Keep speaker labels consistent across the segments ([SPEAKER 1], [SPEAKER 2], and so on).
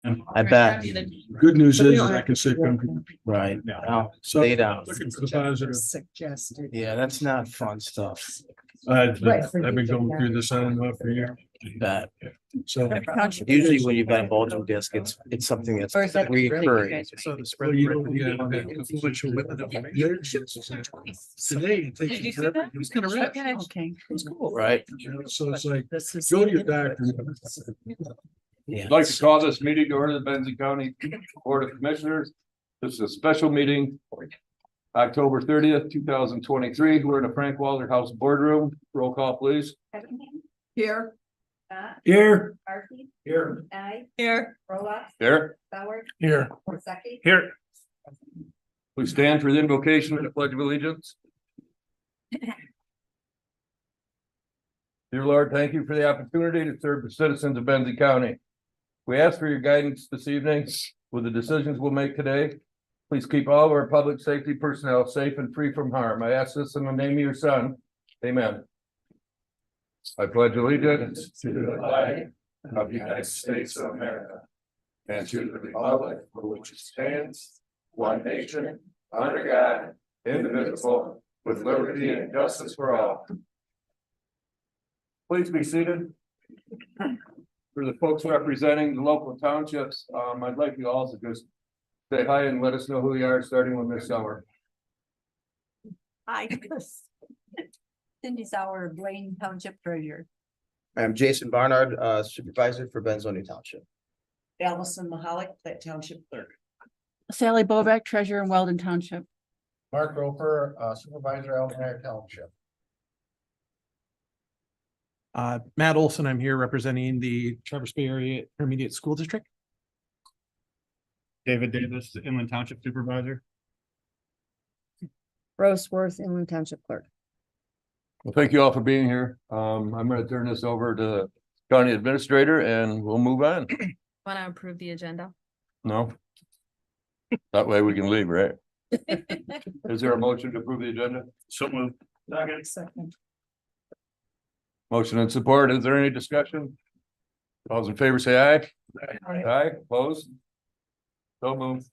[SPEAKER 1] I bet.
[SPEAKER 2] Good news is I can say.
[SPEAKER 1] Right.
[SPEAKER 2] Yeah.
[SPEAKER 1] Now,
[SPEAKER 2] So
[SPEAKER 1] stay down.
[SPEAKER 2] looking for the positive.
[SPEAKER 3] Suggested.
[SPEAKER 1] Yeah, that's not fun stuff.
[SPEAKER 2] I've been going through this on and off for years.
[SPEAKER 1] That
[SPEAKER 2] So.
[SPEAKER 1] usually when you've got a bulging disc, it's something that's
[SPEAKER 3] Or is that
[SPEAKER 1] recurring.
[SPEAKER 4] So the
[SPEAKER 2] Well,
[SPEAKER 4] spread.
[SPEAKER 2] you don't get influential with it. Today, it takes you forever.
[SPEAKER 4] It's kind of rich.
[SPEAKER 3] Okay.
[SPEAKER 4] It's cool.
[SPEAKER 1] Right.
[SPEAKER 2] So it's like,
[SPEAKER 3] This is.
[SPEAKER 2] go to your doctor.
[SPEAKER 1] Yeah.
[SPEAKER 5] I'd like to call this meeting to order the Benzie County Board of Commissioners. This is a special meeting. October 30th, 2023. We're in the Frank Walter House Boardroom. Roll call, please.
[SPEAKER 3] Here.
[SPEAKER 2] Here.
[SPEAKER 6] Marcy,
[SPEAKER 2] Here.
[SPEAKER 6] I,
[SPEAKER 3] Here.
[SPEAKER 6] Rolla,
[SPEAKER 5] Here,
[SPEAKER 6] Bauer,
[SPEAKER 2] Here.
[SPEAKER 6] Worsakki.
[SPEAKER 2] Here.
[SPEAKER 5] we stand for the invocation and the pledge of allegiance. Dear Lord, thank you for the opportunity to serve the citizens of Benzie County. We ask for your guidance this evening with the decisions we'll make today. Please keep all of our public safety personnel safe and free from harm. I ask this in the name of your son. Amen. I pledge allegiance to the flag of the United States of America and to the republic for which it stands, one nation, under God, indivisible, with liberty and justice for all. Please be seated. For the folks representing the local townships, I'd like you all to just say hi and let us know who you are, starting with Miss Summer.
[SPEAKER 3] Hi. Cindy Sauer, Blaine Township Treasurer.
[SPEAKER 1] I'm Jason Barnard, supervisor for Benzonia Township.
[SPEAKER 3] Allison Mahalik, that Township Clerk.
[SPEAKER 7] Sally Bobeck, treasurer in Weldon Township.
[SPEAKER 4] Mark Roper, supervisor, Elmira Township. Matt Olson, I'm here representing the Traverse Bay Area Intermediate School District.
[SPEAKER 8] David Davis, Inland Township Supervisor.
[SPEAKER 7] Rose Worth, Inland Township Clerk.
[SPEAKER 5] Well, thank you all for being here. I'm going to turn this over to the county administrator and we'll move on.
[SPEAKER 6] Want to approve the agenda?
[SPEAKER 5] No? That way we can leave, right? Is there a motion to approve the agenda?
[SPEAKER 8] So moved.
[SPEAKER 3] Second.
[SPEAKER 5] Motion and support. Is there any discussion? All those in favor say aye. Aye, opposed? So moved.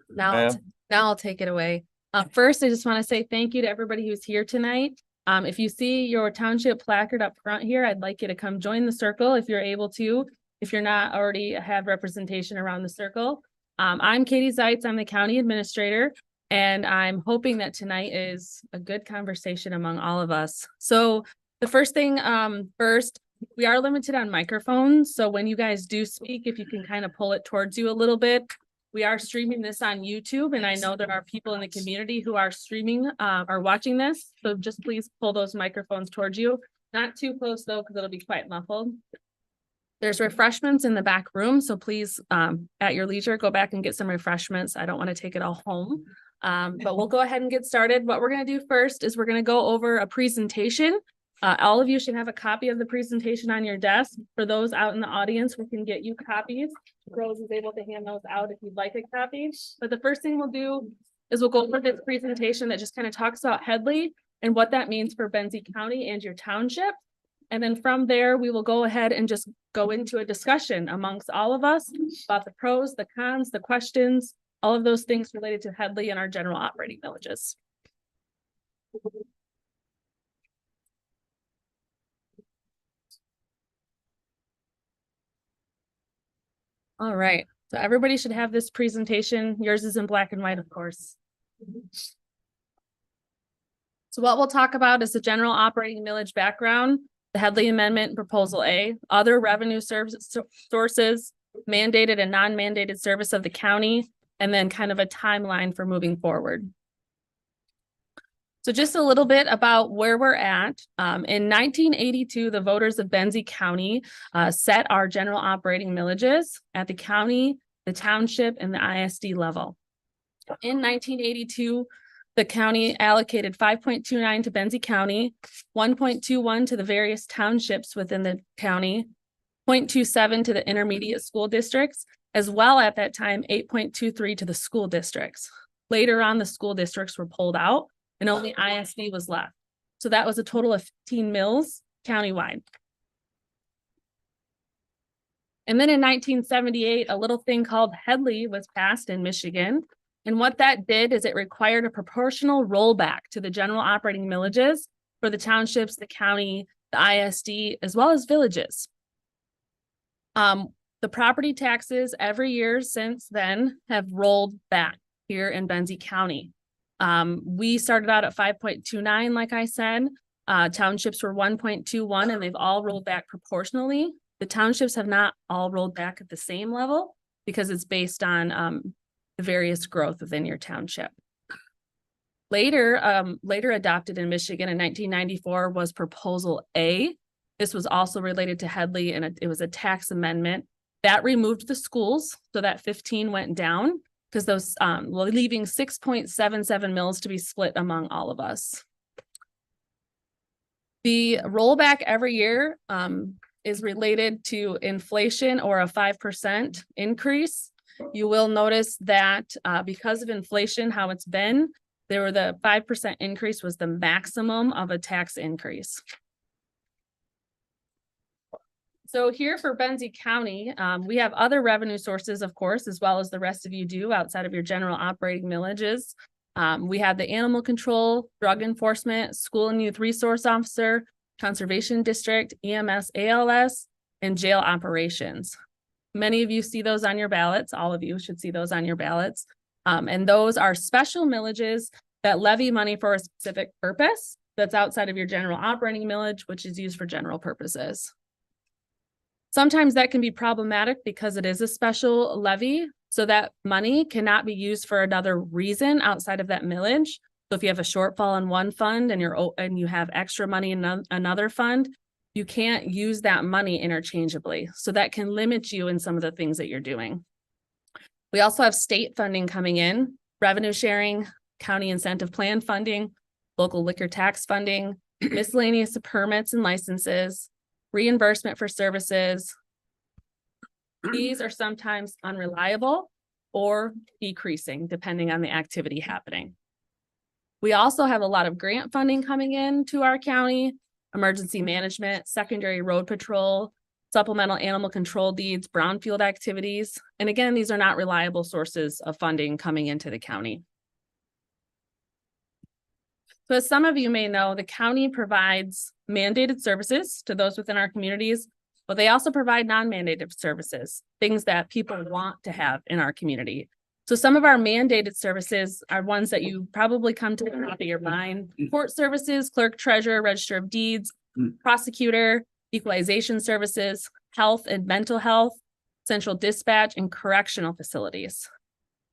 [SPEAKER 6] Now,
[SPEAKER 5] Ma'am.
[SPEAKER 6] now I'll take it away. First, I just want to say thank you to everybody who's here tonight. If you see your township placard up front here, I'd like you to come join the circle if you're able to. If you're not already have representation around the circle. I'm Katie Zeitz. I'm the county administrator, and I'm hoping that tonight is a good conversation among all of us. So the first thing, first, we are limited on microphones. So when you guys do speak, if you can kind of pull it towards you a little bit. We are streaming this on YouTube, and I know there are people in the community who are streaming, or watching this. So just please pull those microphones towards you. Not too close though, because it'll be quite muffled. There's refreshments in the back room, so please, at your leisure, go back and get some refreshments. I don't want to take it all home. But we'll go ahead and get started. What we're going to do first is we're going to go over a presentation. All of you should have a copy of the presentation on your desk. For those out in the audience, we can get you copies. Rose is able to hand those out if you'd like a copy. But the first thing we'll do is we'll go over this presentation that just kind of talks about Headlee and what that means for Benzie County and your township. And then from there, we will go ahead and just go into a discussion amongst all of us about the pros, the cons, the questions, all of those things related to Headlee and our general operating villages. All right, so everybody should have this presentation. Yours is in black and white, of course. So what we'll talk about is the general operating millage background, the Headlee Amendment Proposal A, other revenue sources, mandated and non-mandated service of the county, and then kind of a timeline for moving forward. So just a little bit about where we're at. In 1982, the voters of Benzie County set our general operating millages at the county, the township, and the ISD level. In 1982, the county allocated 5.29 to Benzie County, 1.21 to the various townships within the county, 0.27 to the intermediate school districts, as well at that time, 8.23 to the school districts. Later on, the school districts were pulled out and only ISD was left. So that was a total of 15 mills countywide. And then in 1978, a little thing called Headlee was passed in Michigan. And what that did is it required a proportional rollback to the general operating millages for the townships, the county, the ISD, as well as villages. The property taxes every year since then have rolled back here in Benzie County. We started out at 5.29, like I said. Townships were 1.21, and they've all rolled back proportionally. The townships have not all rolled back at the same level because it's based on the various growth within your township. Later adopted in Michigan in 1994 was Proposal A. This was also related to Headlee, and it was a tax amendment that removed the schools, so that 15 went down because those leaving 6.77 mills to be split among all of us. The rollback every year is related to inflation or a 5% increase. You will notice that because of inflation, how it's been, the 5% increase was the maximum of a tax increase. So here for Benzie County, we have other revenue sources, of course, as well as the rest of you do outside of your general operating millages. We have the animal control, drug enforcement, school and youth resource officer, conservation district, EMS, ALS, and jail operations. Many of you see those on your ballots. All of you should see those on your ballots. And those are special millages that levy money for a specific purpose that's outside of your general operating millage, which is used for general purposes. Sometimes that can be problematic because it is a special levy, so that money cannot be used for another reason outside of that millage. So if you have a shortfall in one fund and you have extra money in another fund, you can't use that money interchangeably. So that can limit you in some of the things that you're doing. We also have state funding coming in, revenue sharing, county incentive plan funding, local liquor tax funding, miscellaneous permits and licenses, reimbursement for services. These are sometimes unreliable or decreasing depending on the activity happening. We also have a lot of grant funding coming in to our county, emergency management, secondary road patrol, supplemental animal control deeds, brownfield activities. And again, these are not reliable sources of funding coming into the county. So as some of you may know, the county provides mandated services to those within our communities, but they also provide non-mandated services, things that people want to have in our community. So some of our mandated services are ones that you probably come to the top of your mind: court services, clerk, treasurer, register of deeds, prosecutor, equalization services, health and mental health, central dispatch, and correctional facilities.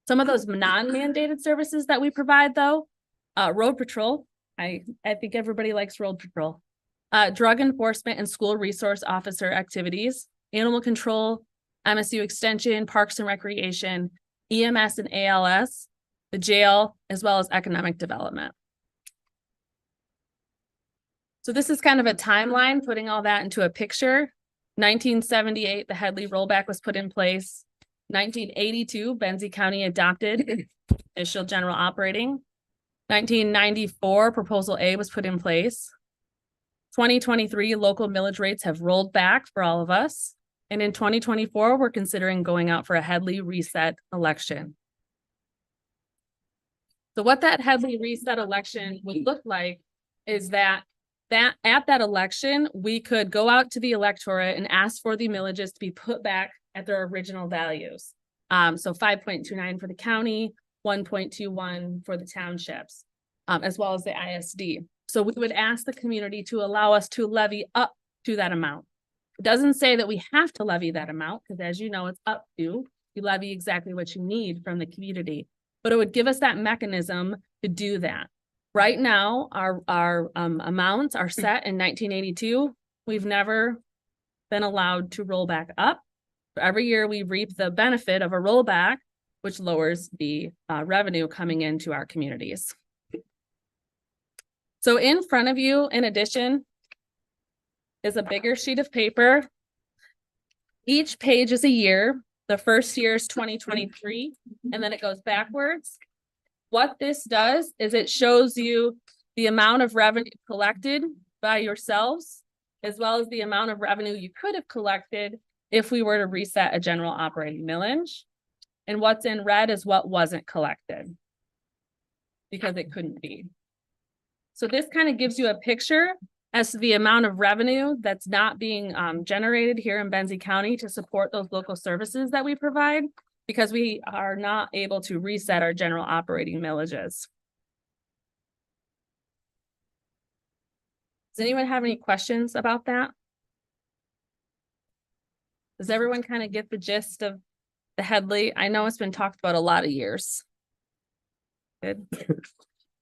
[SPEAKER 6] Some of those non-mandated services that we provide though, road patrol. I think everybody likes road patrol. Drug enforcement and school resource officer activities, animal control, MSU extension, parks and recreation, EMS and ALS, the jail, as well as economic development. So this is kind of a timeline, putting all that into a picture. 1978, the Headlee rollback was put in place. 1982, Benzie County adopted initial general operating. 1994, Proposal A was put in place. 2023, local millage rates have rolled back for all of us. And in 2024, we're considering going out for a Headlee reset election. So what that Headlee reset election would look like is that at that election, we could go out to the electorate and ask for the millages to be put back at their original values. So 5.29 for the county, 1.21 for the townships, as well as the ISD. So we would ask the community to allow us to levy up to that amount. It doesn't say that we have to levy that amount, because as you know, it's up to, you levy exactly what you need from the community, but it would give us that mechanism to do that. Right now, our amounts are set in 1982. We've never been allowed to roll back up. Every year we reap the benefit of a rollback, which lowers the revenue coming into our communities. So in front of you, in addition, is a bigger sheet of paper. Each page is a year. The first year is 2023, and then it goes backwards. What this does is it shows you the amount of revenue collected by yourselves, as well as the amount of revenue you could have collected if we were to reset a general operating millage. And what's in red is what wasn't collected. Because it couldn't be. So this kind of gives you a picture as to the amount of revenue that's not being generated here in Benzie County to support those local services that we provide, because we are not able to reset our general operating millages. Does anyone have any questions about that? Does everyone kind of get the gist of the Headlee? I know it's been talked about a lot of years. Good.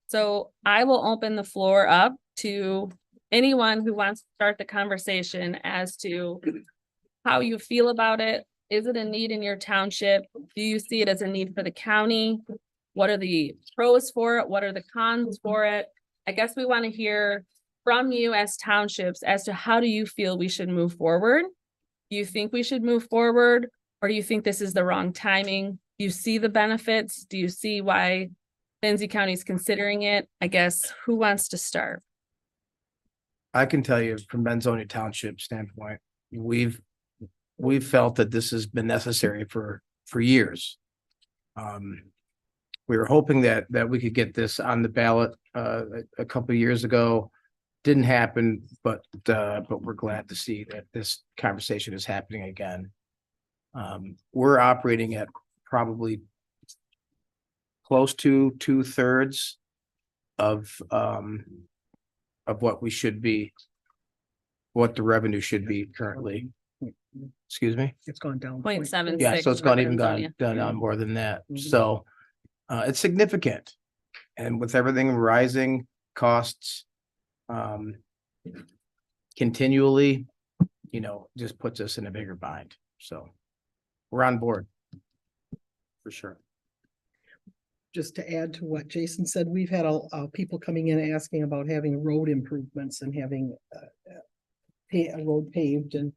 [SPEAKER 6] So I will open the floor up to anyone who wants to start the conversation as to how you feel about it. Is it a need in your township? Do you see it as a need for the county? What are the pros for it? What are the cons for it? I guess we want to hear from you as townships as to how do you feel we should move forward? Do you think we should move forward, or do you think this is the wrong timing? Do you see the benefits? Do you see why Benzie County is considering it? I guess who wants to start?
[SPEAKER 1] I can tell you from Benzonia Township standpoint, we've felt that this has been necessary for years. We were hoping that we could get this on the ballot a couple of years ago. Didn't happen, but we're glad to see that this conversation is happening again. We're operating at probably close to 2/3 of what we should be, what the revenue should be currently. Excuse me?
[SPEAKER 4] It's gone down.
[SPEAKER 6] 0.76.
[SPEAKER 1] Yeah, so it's
[SPEAKER 6] for
[SPEAKER 1] gone even
[SPEAKER 6] Benzonia.
[SPEAKER 1] done on more than that. So it's significant. And with everything rising costs continually, just puts us in a bigger bind. So we're on board for sure.
[SPEAKER 9] Just to add to what Jason said, we've had people coming in asking about having road improvements and having a road paved, and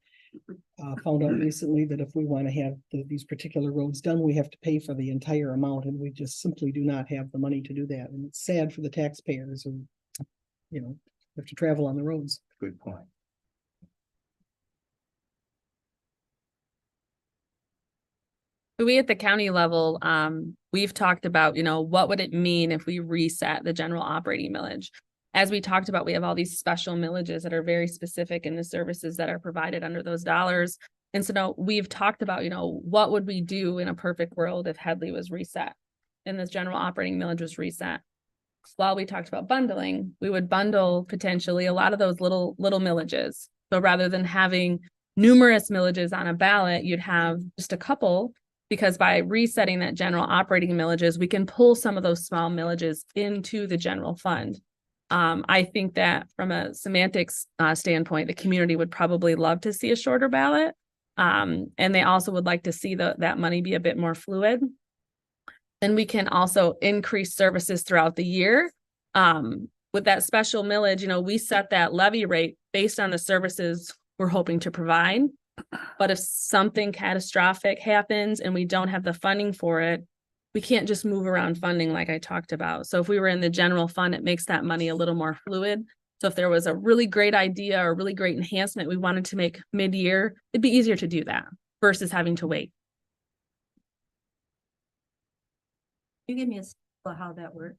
[SPEAKER 9] found out recently that if we want to have these particular roads done, we have to pay for the entire amount, and we just simply do not have the money to do that. And it's sad for the taxpayers who, have to travel on the roads.
[SPEAKER 1] Good point.
[SPEAKER 6] We at the county level, we've talked about, what would it mean if we reset the general operating millage? As we talked about, we have all these special millages that are very specific in the services that are provided under those dollars. And so now we've talked about, what would we do in a perfect world if Headlee was reset and the general operating millage was reset? While we talked about bundling, we would bundle potentially a lot of those little millages. So rather than having numerous millages on a ballot, you'd have just a couple, because by resetting that general operating millages, we can pull some of those small millages into the general fund. I think that from a semantics standpoint, the community would probably love to see a shorter ballot. And they also would like to see that money be a bit more fluid. Then we can also increase services throughout the year. With that special millage, we set that levy rate based on the services we're hoping to provide. But if something catastrophic happens and we don't have the funding for it, we can't just move around funding like I talked about. So if we were in the general fund, it makes that money a little more fluid. So if there was a really great idea or a really great enhancement we wanted to make mid-year, it'd be easier to do that versus having to wait.
[SPEAKER 3] You give me a sense of how that works.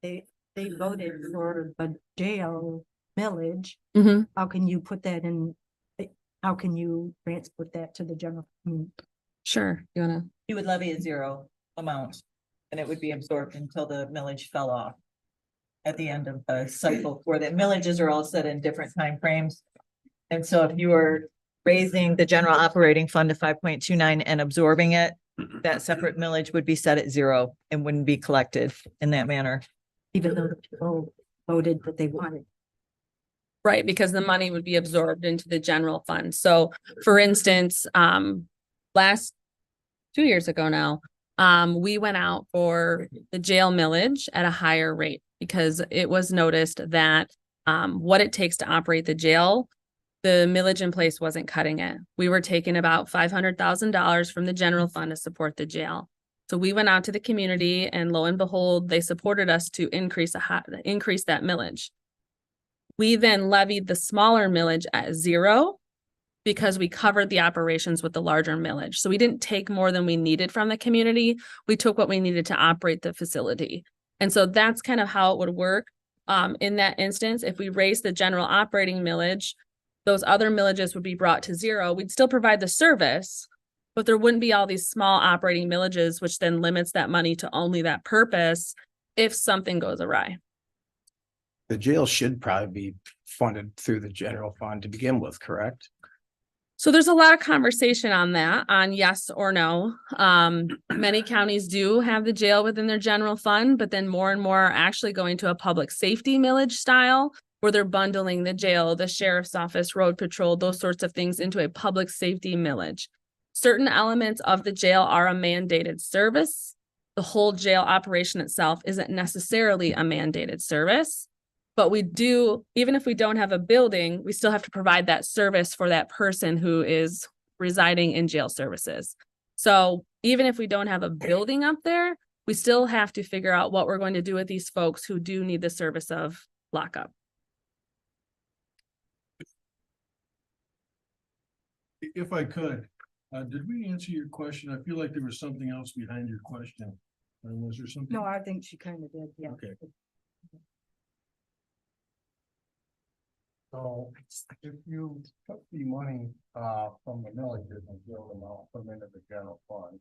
[SPEAKER 3] They voted for the jail millage.
[SPEAKER 6] Mm-hmm.
[SPEAKER 3] How can you put that in? How can you transport that to the general?
[SPEAKER 6] Sure. You wanna?
[SPEAKER 10] You would levy a zero amount and it would be absorbed until the millage fell off at the end of the cycle, where the millages are all set in different time frames. And so if you were raising the general operating fund to 5.29 and absorbing it, that separate millage would be set at zero and wouldn't be collected in that manner.
[SPEAKER 3] Even though the people voted that they wanted.
[SPEAKER 6] Right, because the money would be absorbed into the general fund. So for instance, last 2 years ago now, we went out for the jail millage at a higher rate because it was noticed that what it takes to operate the jail, the millage in place wasn't cutting it. We were taking about $500,000 from the general fund to support the jail. So we went out to the community and lo and behold, they supported us to increase that millage. We then levied the smaller millage at zero because we covered the operations with the larger millage. So we didn't take more than we needed from the community. We took what we needed to operate the facility. And so that's kind of how it would work. In that instance, if we raise the general operating millage, those other millages would be brought to zero. We'd still provide the service, but there wouldn't be all these small operating millages, which then limits that money to only that purpose if something goes awry.
[SPEAKER 1] The jail should probably be funded through the general fund to begin with, correct?
[SPEAKER 6] So there's a lot of conversation on that, on yes or no. Many counties do have the jail within their general fund, but then more and more are actually going to a public safety millage style where they're bundling the jail, the sheriff's office, road patrol, those sorts of things into a public safety millage. Certain elements of the jail are a mandated service. The whole jail operation itself isn't necessarily a mandated service. But we do, even if we don't have a building, we still have to provide that service for that person who is residing in jail services. So even if we don't have a building up there, we still have to figure out what we're going to do with these folks who do need the service of lockup.
[SPEAKER 2] If I could, did we answer your question? I feel like there was something else behind your question. Was there something?
[SPEAKER 3] No, I think she kind of did, yeah.
[SPEAKER 2] Okay.
[SPEAKER 1] So if you took the money from the villages and build them out, put them into the general fund,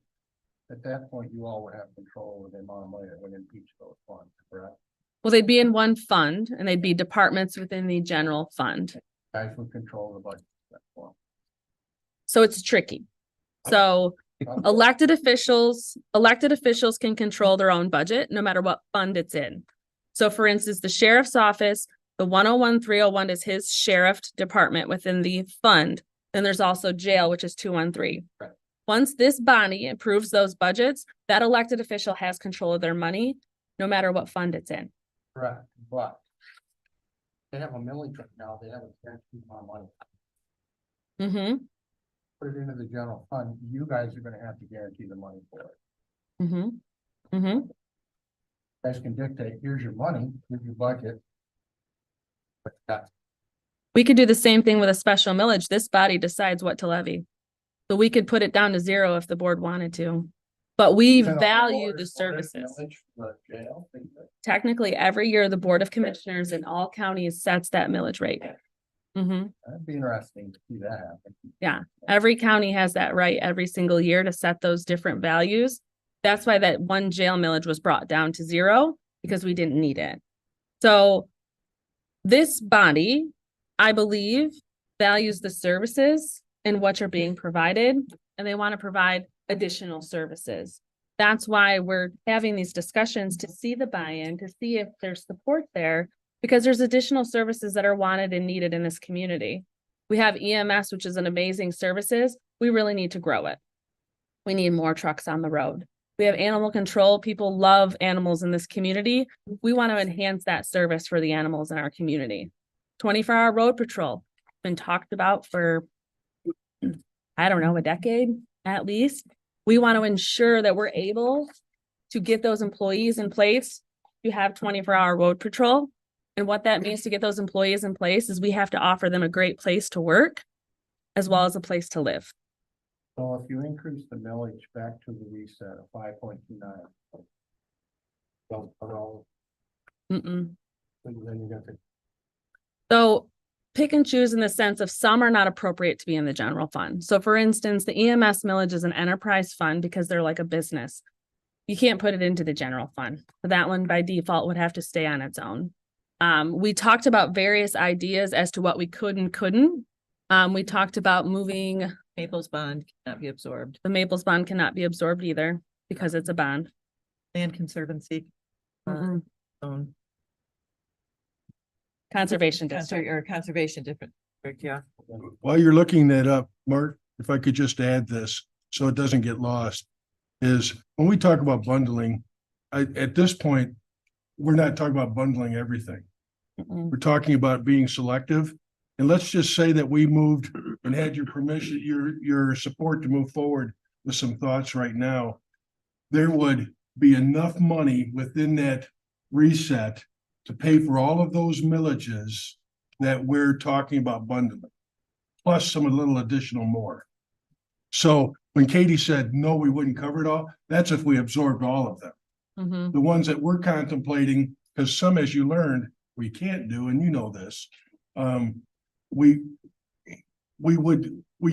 [SPEAKER 1] at that point, you all would have control over the amount of money that went into each of those funds, correct?
[SPEAKER 6] Well, they'd be in one fund and they'd be departments within the general fund.
[SPEAKER 1] Guys would control the budget. That's one.
[SPEAKER 6] So it's tricky. So elected officials can control their own budget no matter what fund it's in. So for instance, the sheriff's office, the 101, 301 is his sheriff department within the fund. Then there's also jail, which is 213.
[SPEAKER 1] Right.
[SPEAKER 6] Once this body approves those budgets, that elected official has control of their money, no matter what fund it's in.
[SPEAKER 1] Correct, but they have a millage right now, they have a guaranteed amount of money.
[SPEAKER 6] Mm-hmm.
[SPEAKER 1] Put it into the general fund, you guys are gonna have to guarantee the money for it.
[SPEAKER 6] Mm-hmm. Mm-hmm.
[SPEAKER 1] You guys can dictate, here's your money, here's your budget. But that's
[SPEAKER 6] We could do the same thing with a special millage. This body decides what to levy. So we could put it down to zero if the board wanted to. But we value the services. Technically, every year, the Board of Commissioners in all counties sets that millage rate. Mm-hmm.
[SPEAKER 1] That'd be interesting to see that happen.
[SPEAKER 6] Yeah, every county has that right every single year to set those different values. That's why that one jail millage was brought down to zero, because we didn't need it. So this body, I believe, values the services and what are being provided, and they want to provide additional services. That's why we're having these discussions to see the buy-in, to see if there's support there, because there's additional services that are wanted and needed in this community. We have EMS, which is an amazing services. We really need to grow it. We need more trucks on the road. We have animal control. People love animals in this community. We want to enhance that service for the animals in our community. 24-hour road patrol, been talked about for, I don't know, a decade at least. We want to ensure that we're able to get those employees in place to have 24-hour road patrol. And what that means to get those employees in place is we have to offer them a great place to work as well as a place to live.
[SPEAKER 1] So if you increase the millage back to the reset of 5.29. Don't put all.
[SPEAKER 6] Mm-mm.
[SPEAKER 1] Then you got to.
[SPEAKER 6] So pick and choose in the sense of some are not appropriate to be in the general fund. So for instance, the EMS millage is an enterprise fund because they're like a business. You can't put it into the general fund. That one by default would have to stay on its own. We talked about various ideas as to what we could and couldn't. We talked about moving.
[SPEAKER 10] Maples bond cannot be absorbed.
[SPEAKER 6] The Maples bond cannot be absorbed either because it's a bond.
[SPEAKER 10] Land conservancy. Own.
[SPEAKER 6] Conservation district.
[SPEAKER 10] Or conservation district, yeah.
[SPEAKER 2] While you're looking that up, Mark, if I could just add this, so it doesn't get lost, is when we talk about bundling, at this point, we're not talking about bundling everything. We're talking about being selective. And let's just say that we moved and had your permission, your support to move forward with some thoughts right now. There would be enough money within that reset to pay for all of those millages that we're talking about bundling. plus some a little additional more. So when Katie said, no, we wouldn't cover it all, that's if we absorbed all of them.
[SPEAKER 6] Mhm.
[SPEAKER 2] The ones that we're contemplating, because some, as you learned, we can't do, and you know this. We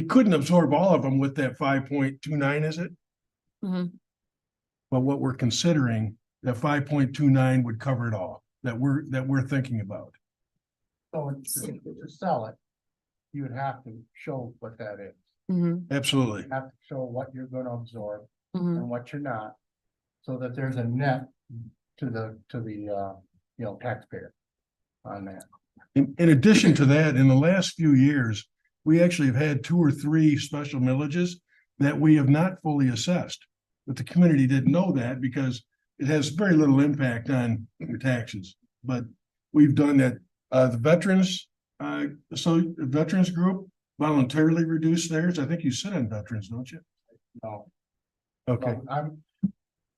[SPEAKER 2] couldn't absorb all of them with that 5.29, is it?
[SPEAKER 6] Mhm.
[SPEAKER 2] But what we're considering, that 5.29 would cover it all, that we're thinking about.
[SPEAKER 1] So to sell it, you would have to show what that is.
[SPEAKER 6] Mhm.
[SPEAKER 2] Absolutely.
[SPEAKER 1] You have to show what you're gonna absorb
[SPEAKER 6] Mhm.
[SPEAKER 1] and what you're not, so that there's a net to the taxpayer on that.
[SPEAKER 2] In addition to that, in the last few years, we actually have had 2 or 3 special millages that we have not fully assessed. But the community didn't know that because it has very little impact on your taxes. But we've done that. The veterans, veterans group voluntarily reduced theirs. I think you sit on veterans, don't you?
[SPEAKER 1] No.
[SPEAKER 2] Okay,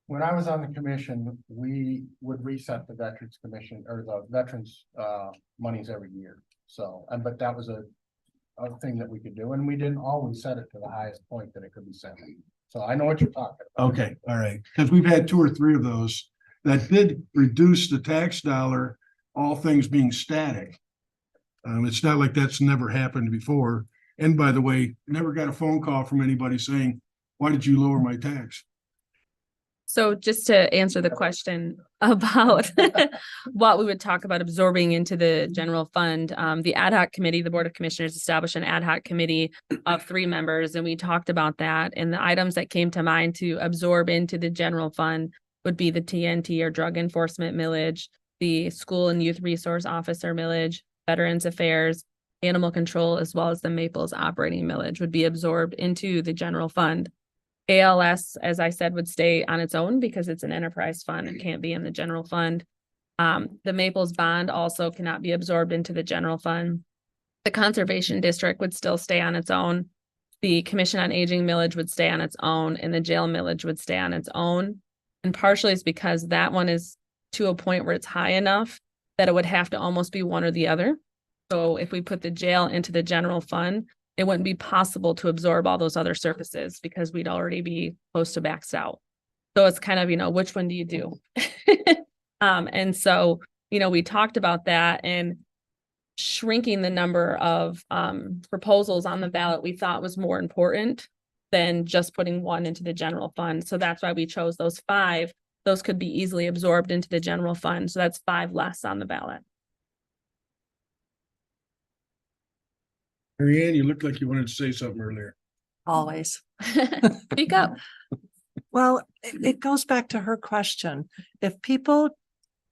[SPEAKER 1] When I was on the commission, we would reset the Veterans Commission or the veterans monies every year. So, but that was a thing that we could do, and we didn't always set it to the highest point that it could be set. So I know what you're talking about.
[SPEAKER 2] okay, all right. Because we've had 2 or 3 of those that did reduce the tax dollar, all things being static. It's not like that's never happened before. And by the way, never got a phone call from anybody saying, why did you lower my tax?
[SPEAKER 6] So just to answer the question about what we would talk about absorbing into the general fund, the ad hoc committee, the Board of Commissioners established an ad hoc committee of 3 members, and we talked about that. And the items that came to mind to absorb into the general fund would be the TNT or drug enforcement millage, the school and youth resource officer millage, Veterans Affairs, animal control, as well as the Maples operating millage would be absorbed into the general fund. ALS, as I said, would stay on its own because it's an enterprise fund. It can't be in the general fund. The Maples bond also cannot be absorbed into the general fund. The conservation district would still stay on its own. The commission on aging millage would stay on its own, and the jail millage would stay on its own. And partially it's because that one is to a point where it's high enough that it would have to almost be one or the other. So if we put the jail into the general fund, it wouldn't be possible to absorb all those other services because we'd already be close to maxed out. So it's kind of, which one do you do? And so, we talked about that and shrinking the number of proposals on the ballot we thought was more important than just putting one into the general fund. So that's why we chose those 5. Those could be easily absorbed into the general fund. So that's 5 less on the ballot.
[SPEAKER 2] Mary Ann, you looked like you wanted to say something earlier.
[SPEAKER 11] Always.
[SPEAKER 6] Speak up.
[SPEAKER 11] Well, it goes back to her question. If people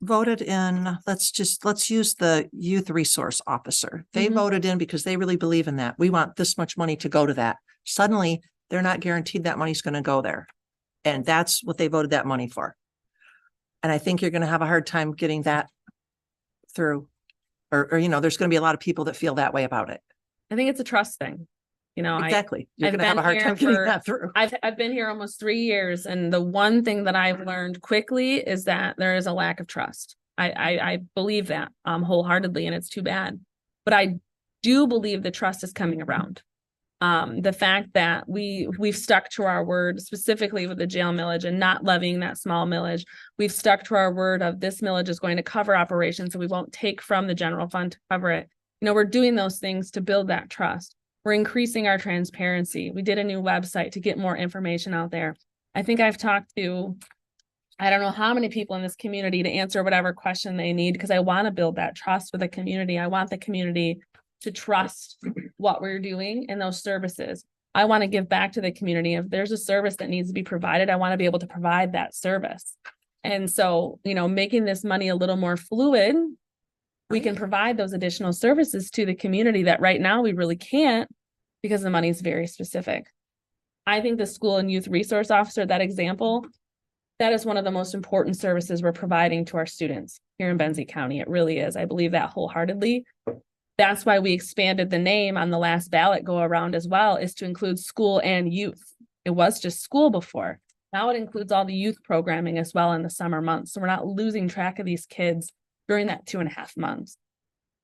[SPEAKER 11] voted in, let's use the youth resource officer. They
[SPEAKER 6] Mhm.
[SPEAKER 11] voted in because they really believe in that. We want this much money to go to that. Suddenly, they're not guaranteed that money's going to go there. And that's what they voted that money for. And I think you're going to have a hard time getting that through. Or there's going to be a lot of people that feel that way about it.
[SPEAKER 6] I think it's a trust thing.
[SPEAKER 11] Exactly. You're
[SPEAKER 6] I've
[SPEAKER 11] going to have a
[SPEAKER 6] been
[SPEAKER 11] hard
[SPEAKER 6] here
[SPEAKER 11] time getting
[SPEAKER 6] for-
[SPEAKER 11] that through.
[SPEAKER 6] I've been here almost 3 years, and the one thing that I've learned quickly is that there is a lack of trust. I believe that wholeheartedly, and it's too bad. But I do believe the trust is coming around. The fact that we've stuck to our word, specifically with the jail millage and not levying that small millage. We've stuck to our word of this millage is going to cover operations, so we won't take from the general fund to cover it. We're doing those things to build that trust. We're increasing our transparency. We did a new website to get more information out there. I think I've talked to, I don't know how many people in this community to answer whatever question they need, because I want to build that trust with the community. I want the community to trust what we're doing and those services. I want to give back to the community. If there's a service that needs to be provided, I want to be able to provide that service. And so, making this money a little more fluid, we can provide those additional services to the community that right now we really can't because the money is very specific. I think the school and youth resource officer, that example, that is one of the most important services we're providing to our students here in Benzie County. It really is. I believe that wholeheartedly. That's why we expanded the name on the last ballot go around as well, is to include school and youth. It was just school before. Now it includes all the youth programming as well in the summer months. So we're not losing track of these kids during that 2.5 months.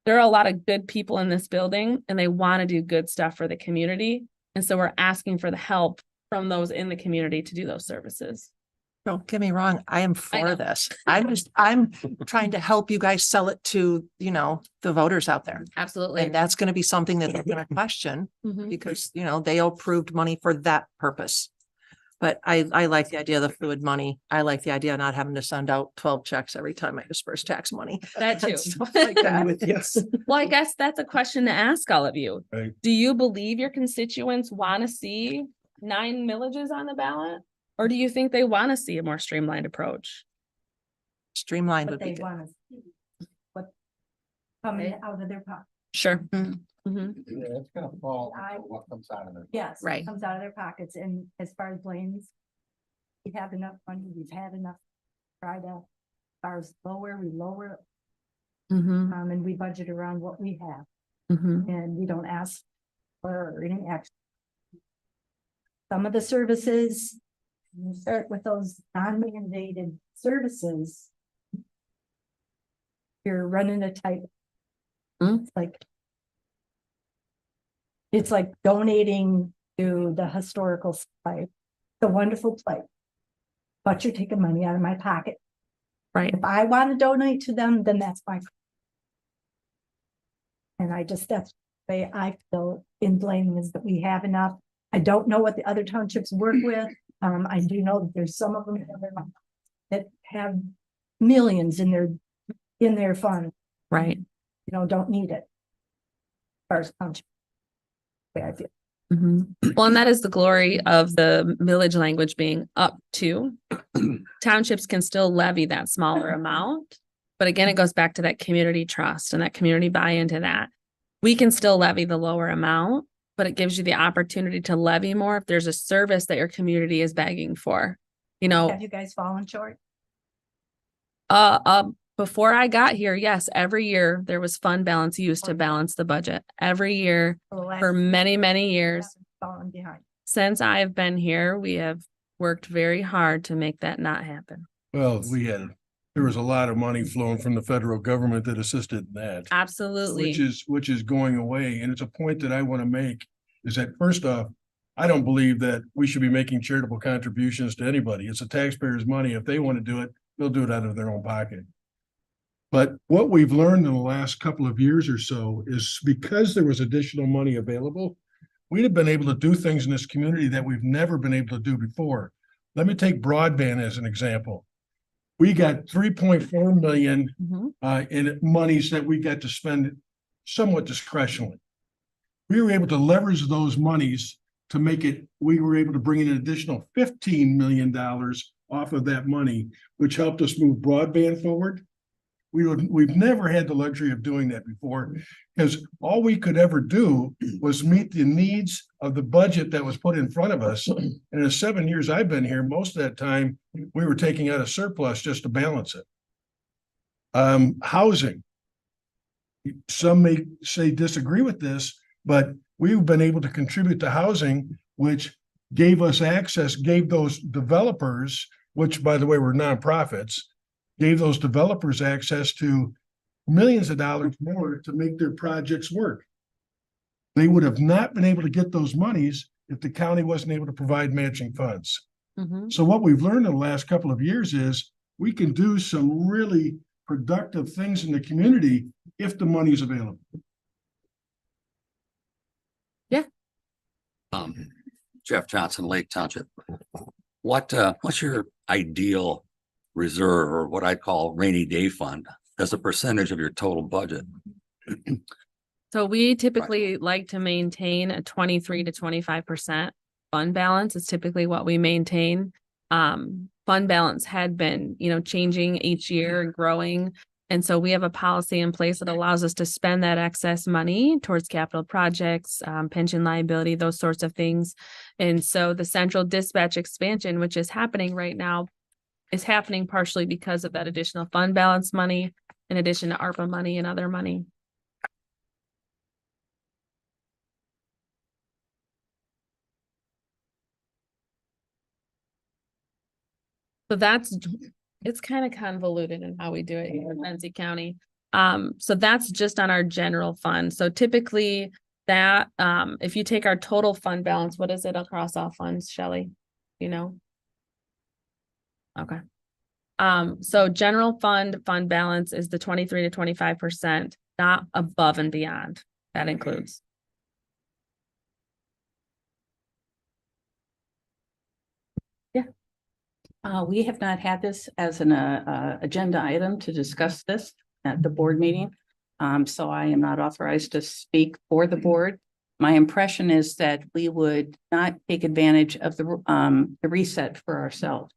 [SPEAKER 6] there are a lot of good people in this building and they want to do good stuff for the community. And so we're asking for the help from those in the community to do those services.
[SPEAKER 11] Don't get me wrong, I am
[SPEAKER 6] I
[SPEAKER 11] for
[SPEAKER 6] know.
[SPEAKER 11] this. I'm trying to help you guys sell it to, the voters out there.
[SPEAKER 6] Absolutely.
[SPEAKER 11] And that's gonna be something that they're gonna question
[SPEAKER 6] Mhm.
[SPEAKER 11] because, they approved money for that purpose. But I like the idea of the fluid money. I like the idea of not having to send out 12 checks every time I disperse tax money.
[SPEAKER 6] That too.
[SPEAKER 11] Stuff like
[SPEAKER 9] I'm
[SPEAKER 11] that.
[SPEAKER 9] with you.
[SPEAKER 6] Well, I guess that's a question to ask all of you.
[SPEAKER 2] Right.
[SPEAKER 6] Do you believe your constituents want to see 9 millages on the ballot? Or do you think they want to see a more streamlined approach?
[SPEAKER 11] Streamlined
[SPEAKER 3] What
[SPEAKER 11] would be
[SPEAKER 3] they
[SPEAKER 11] good.
[SPEAKER 3] want to, what coming out of their pocket.
[SPEAKER 6] Sure.
[SPEAKER 7] Mm.
[SPEAKER 6] Mhm.
[SPEAKER 1] Yeah, it's gonna fall
[SPEAKER 3] I-
[SPEAKER 1] into what comes out of there.
[SPEAKER 3] Yes. it
[SPEAKER 6] Right.
[SPEAKER 3] Comes out of their pockets, and as far as Blaine's, we have enough money, we've had enough, try to, as far as lower, we lower,
[SPEAKER 6] Mhm.
[SPEAKER 3] and we budget around what we have,
[SPEAKER 6] Mhm.
[SPEAKER 3] and we don't ask for any extra. Some of the services, you start with those non-mandated services, you're running a tight.
[SPEAKER 6] Mm.
[SPEAKER 3] It's like donating to the historical site, the wonderful place. But you're taking money out of my pocket.
[SPEAKER 6] Right.
[SPEAKER 3] If I want to donate to them, then that's my. And that's the way I feel in Blaine is that we have enough. I don't know what the other townships work with. I do know that there's some of them that have millions in their fund,
[SPEAKER 6] Right.
[SPEAKER 3] don't need it. As far as township. Way I feel.
[SPEAKER 6] Mhm. Well, and that is the glory of the millage language being up to. Townships can still levy that smaller amount. But again, it goes back to that community trust and that community buy into that. We can still levy the lower amount, but it gives you the opportunity to levy more if there's a service that your community is begging for.
[SPEAKER 3] Have you guys fallen short?
[SPEAKER 6] Before I got here, yes, every year there was fund balance used to balance the budget. Every year
[SPEAKER 3] For the last
[SPEAKER 6] for many, many years.
[SPEAKER 3] fallen behind.
[SPEAKER 6] Since I've been here, we have worked very hard to make that not happen.
[SPEAKER 2] Well, there was a lot of money flowing from the federal government that assisted in that.
[SPEAKER 6] Absolutely.
[SPEAKER 2] Which is going away. And it's a point that I want to make is that first off, I don't believe that we should be making charitable contributions to anybody. It's the taxpayers' money. If they want to do it, they'll do it out of their own pocket. But what we've learned in the last couple of years or so is because there was additional money available, we'd have been able to do things in this community that we've never been able to do before. Let me take broadband as an example. We got 3.4 million
[SPEAKER 6] Mhm.
[SPEAKER 2] in monies that we got to spend somewhat discretionally. We were able to leverage those monies to we were able to bring in an additional $15 million off of that money, which helped us move broadband forward. We've never had the luxury of doing that before because all we could ever do was meet the needs of the budget that was put in front of us. And in the 7 years I've been here, most of that time we were taking out a surplus just to balance it. Housing. Some may say disagree with this, but we've been able to contribute to housing, which gave us access, gave those developers, which by the way were nonprofits, gave those developers access to millions of dollars more to make their projects work. They would have not been able to get those monies if the county wasn't able to provide matching funds.
[SPEAKER 6] Mhm.
[SPEAKER 2] So what we've learned in the last couple of years is we can do some really productive things in the community if the money is available.
[SPEAKER 12] Jeff Johnson, Lake Township. What's your ideal reserve or what I call rainy day fund as a percentage of your total budget?
[SPEAKER 6] So we typically like to maintain a 23 to 25% fund balance is typically what we maintain. Fund balance had been, changing each year and growing. And so we have a policy in place that allows us to spend that excess money towards capital projects, pension liability, those sorts of things. And so the central dispatch expansion, which is happening right now, is happening partially because of that additional fund balance money, in addition to ARPA money and other money. So it's kind of convoluted in how we do it here in Benzie County. So that's just on our general fund. So typically that, if you take our total fund balance, what is it across all funds, Shelley? You know? Okay. So general fund balance is the 23 to 25%, not above and beyond. That includes.
[SPEAKER 7] We have not had this as an agenda item to discuss this at the board meeting. So I am not authorized to speak for the board. My impression is that we would not take advantage of the reset for ourselves.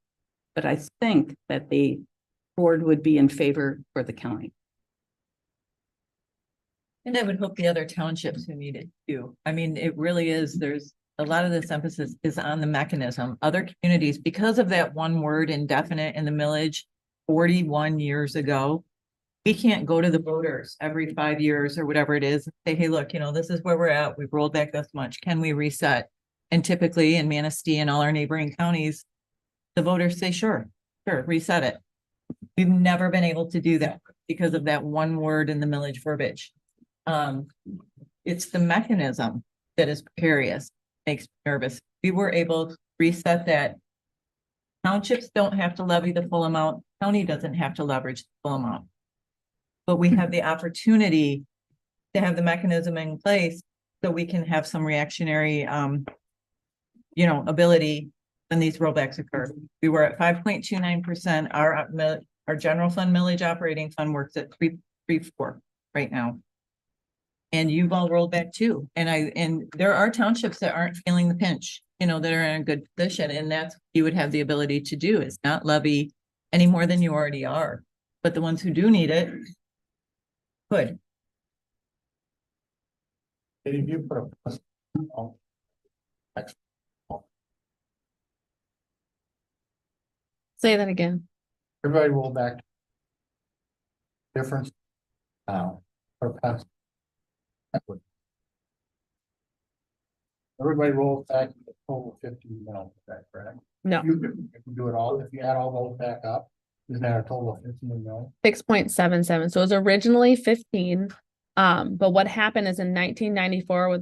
[SPEAKER 7] But I think that the board would be in favor for the county.
[SPEAKER 10] And I would hope the other townships who need it too. I mean, it really is, there's a lot of this emphasis is on the mechanism. Other communities, because of that one word indefinite in the millage 41 years ago, we can't go to the voters every 5 years or whatever it is, and say, hey, look, you know, this is where we're at. We've rolled back this much. Can we reset? And typically in Manistee and all our neighboring counties, the voters say, sure, reset it. We've never been able to do that because of that one word in the millage verbiage. It's the mechanism that is precarious, makes me nervous. We were able to reset that. Townships don't have to levy the full amount. County doesn't have to leverage the full amount. But we have the opportunity to have the mechanism in place so we can have some reactionary, ability when these rollbacks occur. We were at 5.29%. Our general fund millage operating fund works at 3.34 right now. And you've all rolled back too. And there are townships that aren't feeling the pinch, that are in a good position. And that's what you would have the ability to do, is not levy any more than you already are. But the ones who do need it could.
[SPEAKER 8] If you put
[SPEAKER 6] Say that again.
[SPEAKER 8] everybody roll back. Difference. Now, or past. Everybody rolls back to the total 15 mil, is that correct?
[SPEAKER 6] No.
[SPEAKER 8] If you do it all, if you add all those back up, isn't that a total of 15 mil?
[SPEAKER 6] 6.77. So it was originally 15. But what happened is in 1994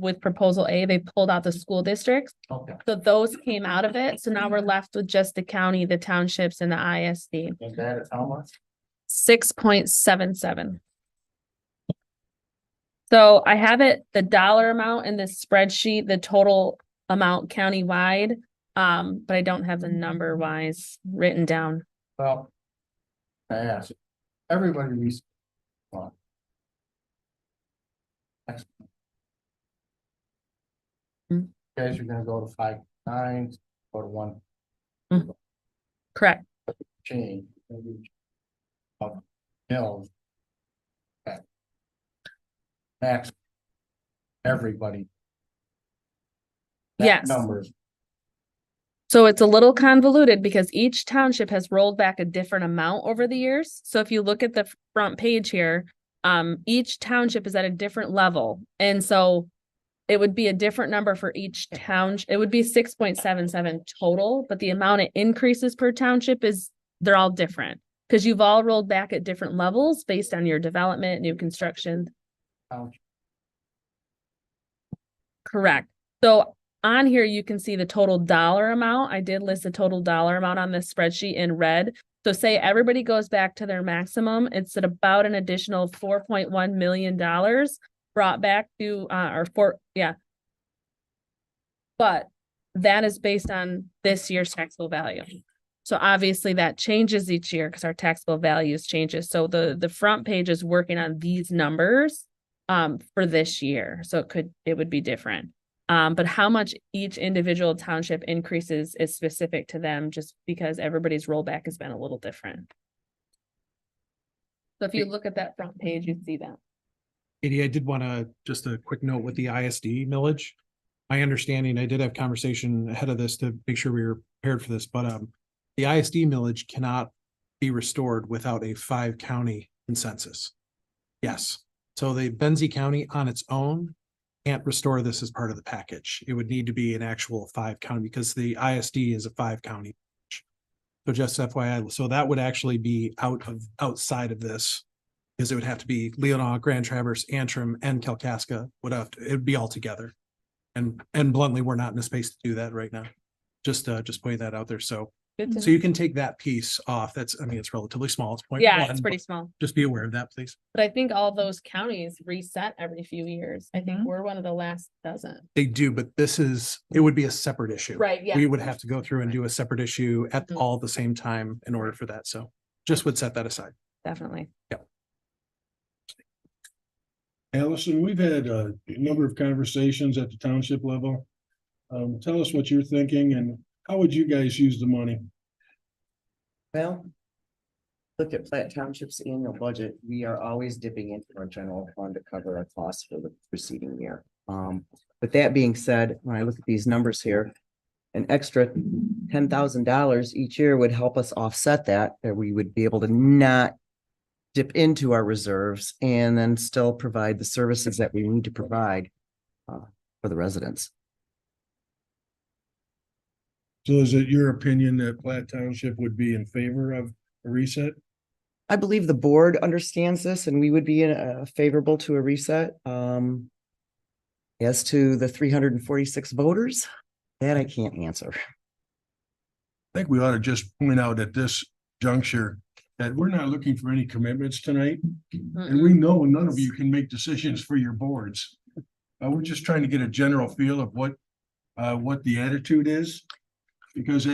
[SPEAKER 6] with proposal A, they pulled out the school districts.
[SPEAKER 8] Okay.
[SPEAKER 6] So those came out of it. So now we're left with just the county, the townships, and the ISD.
[SPEAKER 8] And that is how much?
[SPEAKER 6] 6.77. So I have it, the dollar amount in this spreadsheet, the total amount countywide. But I don't have the number wise written down.
[SPEAKER 8] Well, I asked, everybody reads.
[SPEAKER 6] Hmm.
[SPEAKER 8] Guys, you're gonna go to 5.9, go to 1
[SPEAKER 6] Correct.
[SPEAKER 8] change. Maybe of mills. Okay. Max. Everybody. That
[SPEAKER 6] Yes.
[SPEAKER 8] Numbers.
[SPEAKER 6] So it's a little convoluted because each township has rolled back a different amount over the years. So if you look at the front page here, each township is at a different level. And so it would be a different number for each township. It would be 6.77 total, but the amount it increases per township they're all different because you've all rolled back at different levels based on your development, new construction.
[SPEAKER 8] Township.
[SPEAKER 6] Correct. So on here, you can see the total dollar amount. I did list the total dollar amount on this spreadsheet in red. So say everybody goes back to their maximum, it's at about an additional $4.1 million brought back to, but that is based on this year's taxable value. So obviously that changes each year because our taxable values changes. So the front page is working on these numbers for this year. So it would be different. But how much each individual township increases is specific to them just because everybody's rollback has been a little different. So if you look at that front page, you see that.
[SPEAKER 4] Katie, I did want to, just a quick note with the ISD millage. My understanding, I did have conversation ahead of this to make sure we were prepared for this, but the ISD millage cannot be restored without a 5-county consensus. Yes. So the Benzie County on its own can't restore this as part of the package. It would need to be an actual 5-county because the ISD is a 5-county. So just FYI, so that would actually be outside of this Because it would have to be Leelanau, Grand Traverse, Antrim, and Kalkaska it'd be all together. And bluntly, we're not in a space to do that right now. Just putting that out there. So
[SPEAKER 6] Good to
[SPEAKER 4] you can take that piece off. It's relatively small. It's point
[SPEAKER 6] Yeah,
[SPEAKER 4] one,
[SPEAKER 6] it's pretty
[SPEAKER 4] but
[SPEAKER 6] small.
[SPEAKER 4] just be aware of that, please.
[SPEAKER 6] But I think all those counties reset every few years. I think
[SPEAKER 3] Mhm.
[SPEAKER 6] we're one of the last dozen.
[SPEAKER 4] They do, but it would be a separate issue.
[SPEAKER 6] Right, yeah.
[SPEAKER 4] We would have to go through and do a separate issue at
[SPEAKER 6] Mhm.
[SPEAKER 4] all the same time in order for that. So just would set that aside.
[SPEAKER 6] Definitely.
[SPEAKER 2] Allison, we've had a number of conversations at the township level. Tell us what you're thinking and how would you guys use the money?
[SPEAKER 13] Well, look at Platte Township's annual budget. We are always dipping into our general fund to cover our costs for the preceding year. But that being said, when I look at these numbers here, an extra $10,000 each year would help us offset that, we would be able to not dip into our reserves and then still provide the services that we need to provide for the residents.
[SPEAKER 2] So is it your opinion that Platte Township would be in favor of a reset?
[SPEAKER 13] I believe the board understands this and we would be favorable to a reset. As to the 346 voters, that I can't answer.
[SPEAKER 2] I think we ought to just point out at this juncture that we're not looking for any commitments tonight. And we know none of you can make decisions for your boards. We're just trying to get a general feel of what the attitude is. Because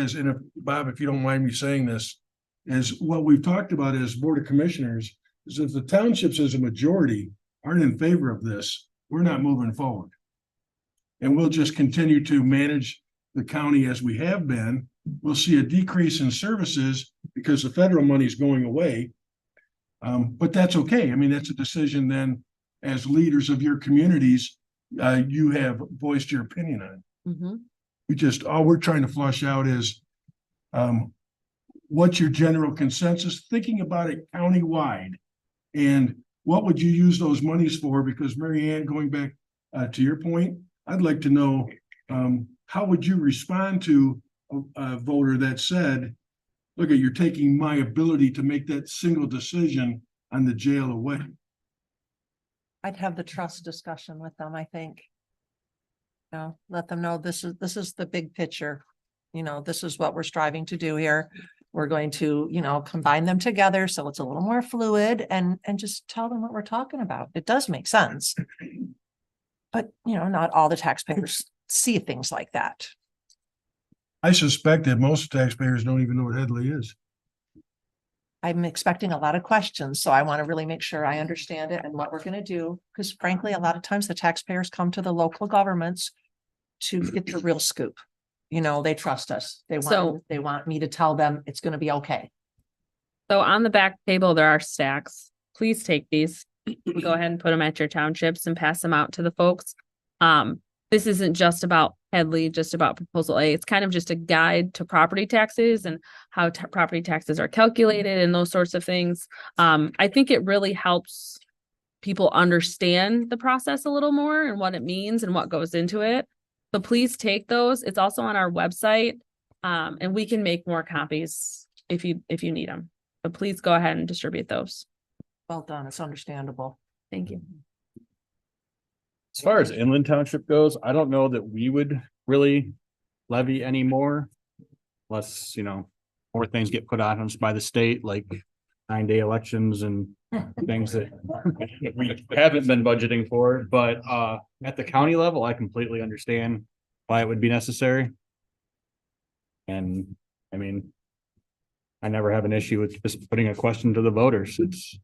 [SPEAKER 2] Bob, if you don't mind me saying this, is what we've talked about as Board of Commissioners, is if the townships as a majority aren't in favor of this, we're not moving forward. And we'll just continue to manage the county as we have been. We'll see a decrease in services because the federal money is going away. But that's okay. I mean, that's a decision then as leaders of your communities, you have voiced your opinion on.
[SPEAKER 6] Mhm.
[SPEAKER 2] All we're trying to flush out is what's your general consensus, thinking about it countywide? And what would you use those monies for? Because Mary Ann, going back to your point, I'd like to know how would you respond to a voter that said, look, you're taking my ability to make that single decision on the jail away?
[SPEAKER 11] I'd have the trust discussion with them, I think. Let them know this is the big picture. This is what we're striving to do here. We're going to, combine them together so it's a little more fluid and just tell them what we're talking about. It does make sense. But, not all the taxpayers see things like that.
[SPEAKER 2] I suspect that most taxpayers don't even know what Headlee is.
[SPEAKER 11] I'm expecting a lot of questions, so I want to really make sure I understand it and what we're going to do. Because frankly, a lot of times the taxpayers come to the local governments to get the real scoop. They trust us. They want me to tell them it's going to be okay.
[SPEAKER 6] So on the back table, there are stacks. Please take these. Go ahead and put them at your townships and pass them out to the folks. This isn't just about Headlee, just about Proposal A. It's kind of just a guide to property taxes and how property taxes are calculated and those sorts of things. I think it really helps people understand the process a little more and what it means and what goes into it. So please take those. It's also on our website. And we can make more copies if you need them. But please go ahead and distribute those.
[SPEAKER 11] Well done. It's understandable.
[SPEAKER 6] Thank you.
[SPEAKER 14] As far as Inland Township goes, I don't know that we would really levy any more. Unless, more things get put on us by the state, like 9-day elections and things that we haven't been budgeting for. But at the county level, I completely understand why it would be necessary. And I mean, I never have an issue with just putting a question to the voters. It's,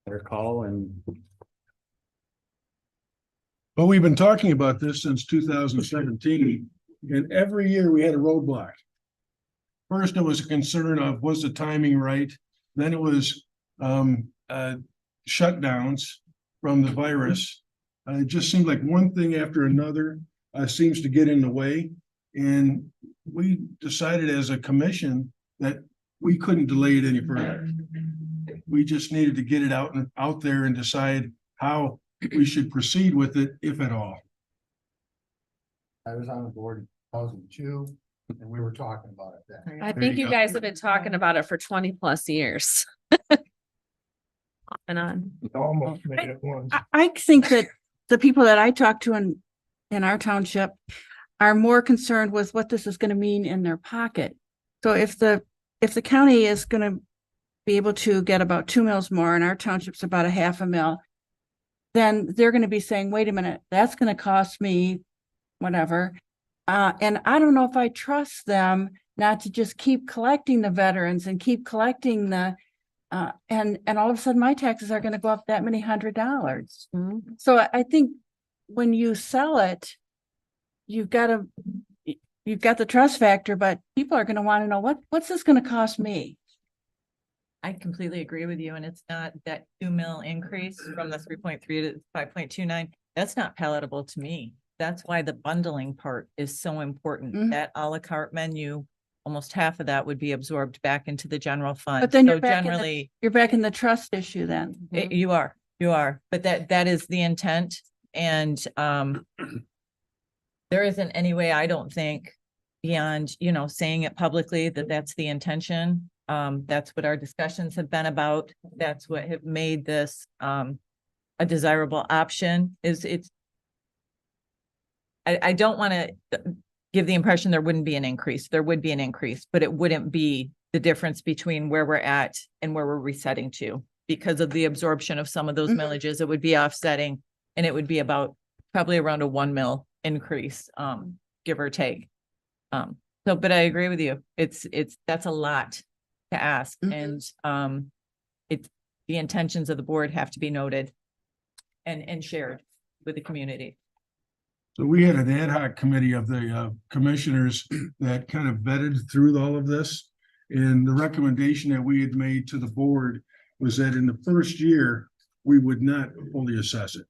[SPEAKER 14] their call. And
[SPEAKER 2] Well, we've been talking about this since 2017, and every year we had a roadblock. First, it was a concern of, was the timing right? Then it was shutdowns from the virus. It just seemed like one thing after another seems to get in the way. And we decided as a commission that we couldn't delay it any further. We just needed to get it out there and decide how we should proceed with it, if at all.
[SPEAKER 8] I was on the board in 2002 and we were talking about it then.
[SPEAKER 6] I think you guys have been talking about it for 20+ years. off and on.
[SPEAKER 2] Almost made it once.
[SPEAKER 15] I think that the people that I talk to in our township are more concerned with what this is gonna mean in their pocket. So if the county is gonna be able to get about 2 mils more and our township's about a half a mil, then they're gonna be saying, wait a minute, that's gonna cost me whatever. And I don't know if I trust them not to just keep collecting the veterans and keep collecting the and all of a sudden my taxes are gonna go up that many $100. So I think when you sell it, you've got the trust factor, but people are gonna wanna know what's this gonna cost me?
[SPEAKER 10] I completely agree with you, and it's not that 2 mil increase from the 3.3 to 5.29. That's not palatable to me. That's why the bundling part is so important.
[SPEAKER 15] Mhm.
[SPEAKER 10] That à la carte menu, almost half of that would be absorbed back into the general fund.
[SPEAKER 15] But then
[SPEAKER 10] So
[SPEAKER 15] you're back
[SPEAKER 10] generally,
[SPEAKER 15] in the trust issue then.
[SPEAKER 10] you are, but that is the intent. And there isn't any way, I don't think, beyond, saying it publicly that that's the intention. That's what our discussions have been about. That's what have made this a desirable option. I don't want to give the impression there wouldn't be an increase. There would be an increase, but it wouldn't be the difference between where we're at and where we're resetting to. Because of the absorption of some of those millages, it would be offsetting, and it would be about probably around a 1 mil increase, give or take. But I agree with you. That's a lot to ask, and the intentions of the board have to be noted and shared with the community.
[SPEAKER 2] So we had an ad hoc committee of the commissioners that kind of vetted through all of this. And the recommendation that we had made to the board was that in the first year, we would not fully assess it.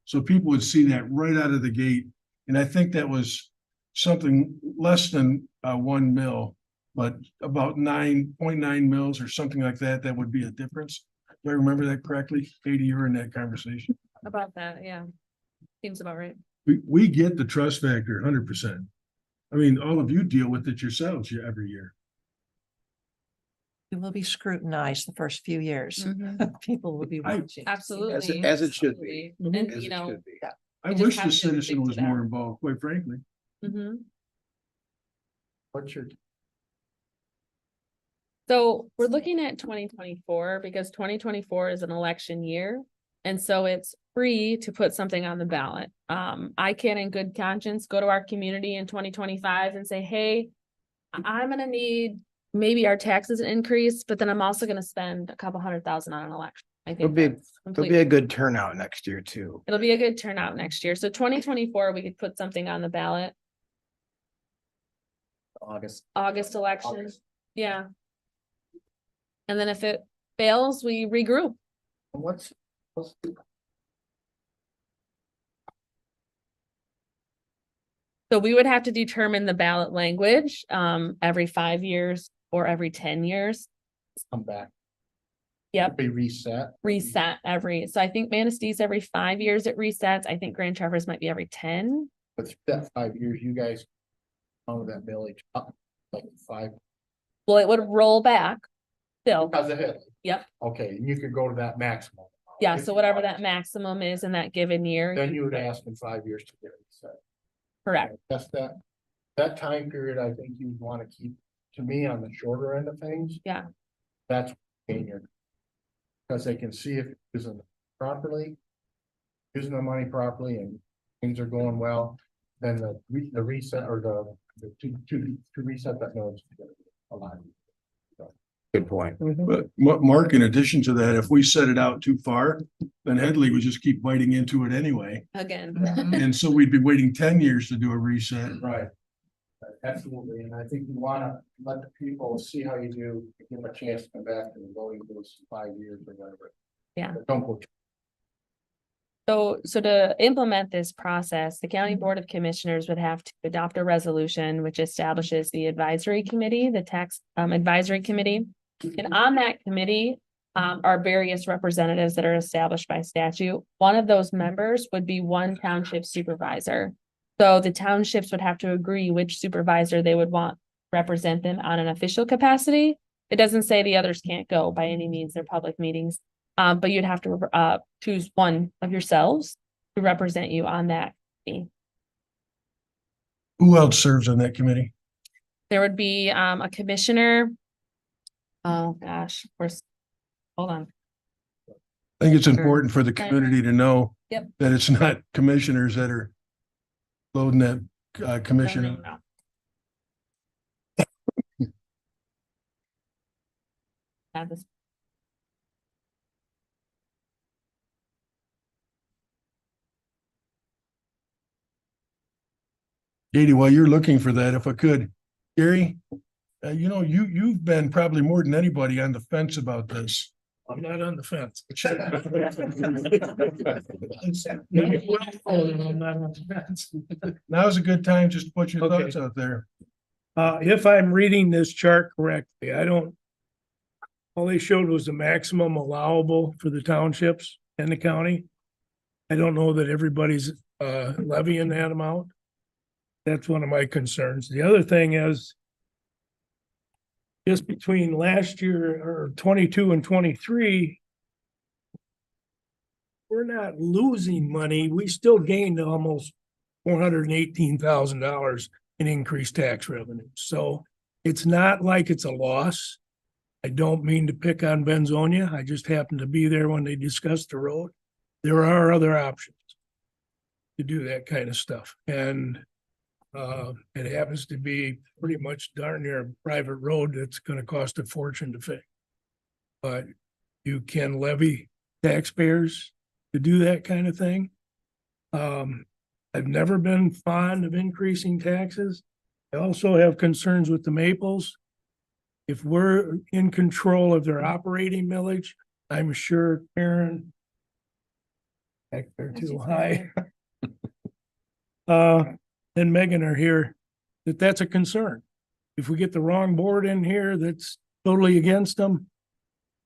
[SPEAKER 2] So people would see that right out of the gate. And I think that was something less than 1 mil, but about 9.9 mils or something like that. That would be a difference. Do I remember that correctly? Katie, you were in that conversation.
[SPEAKER 6] About that, yeah. Seems about right.
[SPEAKER 2] We get the trust factor 100%. I mean, all of you deal with it yourselves every year.
[SPEAKER 11] It will be scrutinized the first few years.
[SPEAKER 7] People will be watching.
[SPEAKER 6] Absolutely.
[SPEAKER 1] As it should be.
[SPEAKER 6] And,
[SPEAKER 1] As it should be.
[SPEAKER 2] I
[SPEAKER 6] We just
[SPEAKER 2] wish the
[SPEAKER 6] have to
[SPEAKER 2] citizen
[SPEAKER 6] stick to
[SPEAKER 2] was
[SPEAKER 6] that.
[SPEAKER 2] more involved, quite frankly.
[SPEAKER 8] What's your,
[SPEAKER 6] So we're looking at 2024 because 2024 is an election year. And so it's free to put something on the ballot. I can in good conscience go to our community in 2025 and say, hey, I'm gonna need maybe our taxes increase, but then I'm also gonna spend a couple $100,000 on an election. I think that's
[SPEAKER 1] There'll
[SPEAKER 6] completely-
[SPEAKER 1] be a good turnout next year too.
[SPEAKER 6] It'll be a good turnout next year. So 2024, we could put something on the ballot,
[SPEAKER 13] August.
[SPEAKER 6] August election.
[SPEAKER 8] August.
[SPEAKER 6] Yeah. And then if it fails, we regroup.
[SPEAKER 8] what's,
[SPEAKER 6] So we would have to determine the ballot language, every 5 years or every 10 years.
[SPEAKER 8] come back,
[SPEAKER 6] Yep,
[SPEAKER 8] be reset?
[SPEAKER 6] reset so I think Manastee's every 5 years it resets. I think Grand Traverse might be every 10.
[SPEAKER 8] But through that 5 years, you guys own that village up like 5,
[SPEAKER 6] Well, it would roll back still.
[SPEAKER 8] because of it.
[SPEAKER 6] Yep.
[SPEAKER 8] Okay, and you could go to that maximum.
[SPEAKER 6] Yeah,
[SPEAKER 8] If
[SPEAKER 6] so
[SPEAKER 8] you
[SPEAKER 6] whatever
[SPEAKER 8] want.
[SPEAKER 6] that maximum is in that given year.
[SPEAKER 8] Then you would ask in 5 years to get reset.
[SPEAKER 6] Correct.
[SPEAKER 8] That's that time period, I think you'd want to keep, to me, on the shorter end of things.
[SPEAKER 6] Yeah.
[SPEAKER 8] That's senior. Because they can see if it's using it properly, using the money properly, and things are going well, then the reset or to reset that notice. A lot.
[SPEAKER 1] Good point.
[SPEAKER 2] But Mark, in addition to that, if we set it out too far, then Headlee would just keep biting into it anyway.
[SPEAKER 6] Again.
[SPEAKER 2] And so we'd be waiting 10 years to do a reset.
[SPEAKER 8] Right. Absolutely, and I think you wanna let the people see how you do, give them a chance to come back to the voting booth in 5 years or whatever.
[SPEAKER 6] Yeah.
[SPEAKER 8] But don't go.
[SPEAKER 6] So to implement this process, the County Board of Commissioners would have to adopt a resolution which establishes the advisory committee, the tax advisory committee. And on that committee are various representatives that are established by statute. One of those members would be one township supervisor. So the townships would have to agree which supervisor they would want represent them on an official capacity. It doesn't say the others can't go by any means, they're public meetings. But you'd have to, choose one of yourselves to represent you on that committee.
[SPEAKER 2] Who else serves on that committee?
[SPEAKER 6] There would be, a commissioner. Oh, gosh, of course. Hold on.
[SPEAKER 2] I think it's important for the community to know
[SPEAKER 6] Yep.
[SPEAKER 2] that it's not commissioners that are loading that commission.
[SPEAKER 6] Have this.
[SPEAKER 2] Katie, while you're looking for that, if I could, Gary, you've been probably more than anybody on the fence about this.
[SPEAKER 16] I'm not on the fence.
[SPEAKER 2] Now's a good time just to put your
[SPEAKER 16] Okay.
[SPEAKER 2] thoughts out there.
[SPEAKER 16] If I'm reading this chart correctly, all they showed was the maximum allowable for the townships and the county. I don't know that everybody's levying that amount. That's one of my concerns. The other thing is just between last year or 22 and 23, we're not losing money. We still gained almost $418,000 in increased tax revenue. So it's not like it's a loss. I don't mean to pick on Benzonia. I just happened to be there when they discussed the road. There are other options to do that kind of stuff. And it happens to be pretty much darn near a private road that's going to cost a fortune to fix. But you can levy taxpayers to do that kind of thing. I've never been fond of increasing taxes. I also have concerns with the Maples. If we're in control of their operating millage, I'm sure Karen back there too high. And Megan are here, that's a concern. If we get the wrong board in here that's totally against them,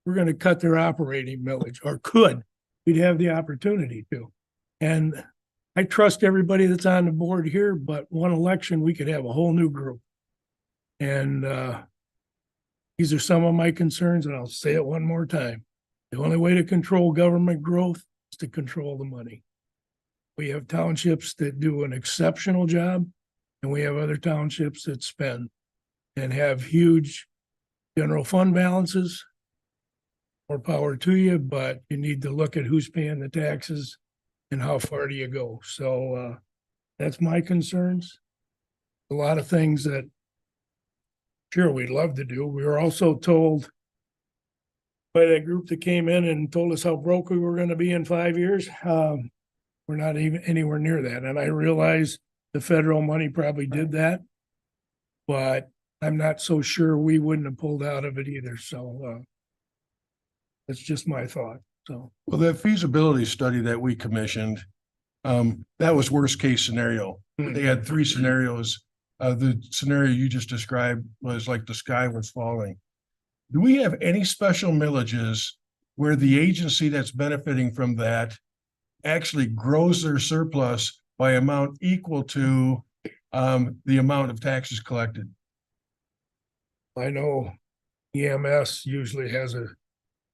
[SPEAKER 16] we're going to cut their operating millage, or we'd have the opportunity to. And I trust everybody that's on the board here, but one election, we could have a whole new group. And these are some of my concerns, and I'll say it one more time. The only way to control government growth is to control the money. We have townships that do an exceptional job, and we have other townships that spend and have huge general fund balances. More power to you, but you need to look at who's paying the taxes and how far do you go. So that's my concerns. A lot of things that sure we'd love to do. We were also told by that group that came in and told us how broke we were going to be in 5 years. We're not even anywhere near that. And I realize the federal money probably did that, but I'm not so sure we wouldn't have pulled out of it either. So that's just my thought. So,
[SPEAKER 2] well, that feasibility study that we commissioned, that was worst case scenario. They had 3 scenarios. The scenario you just described was like the sky was falling. Do we have any special millages where the agency that's benefiting from that actually grows their surplus by amount equal to the amount of taxes collected?
[SPEAKER 16] I know EMS usually has a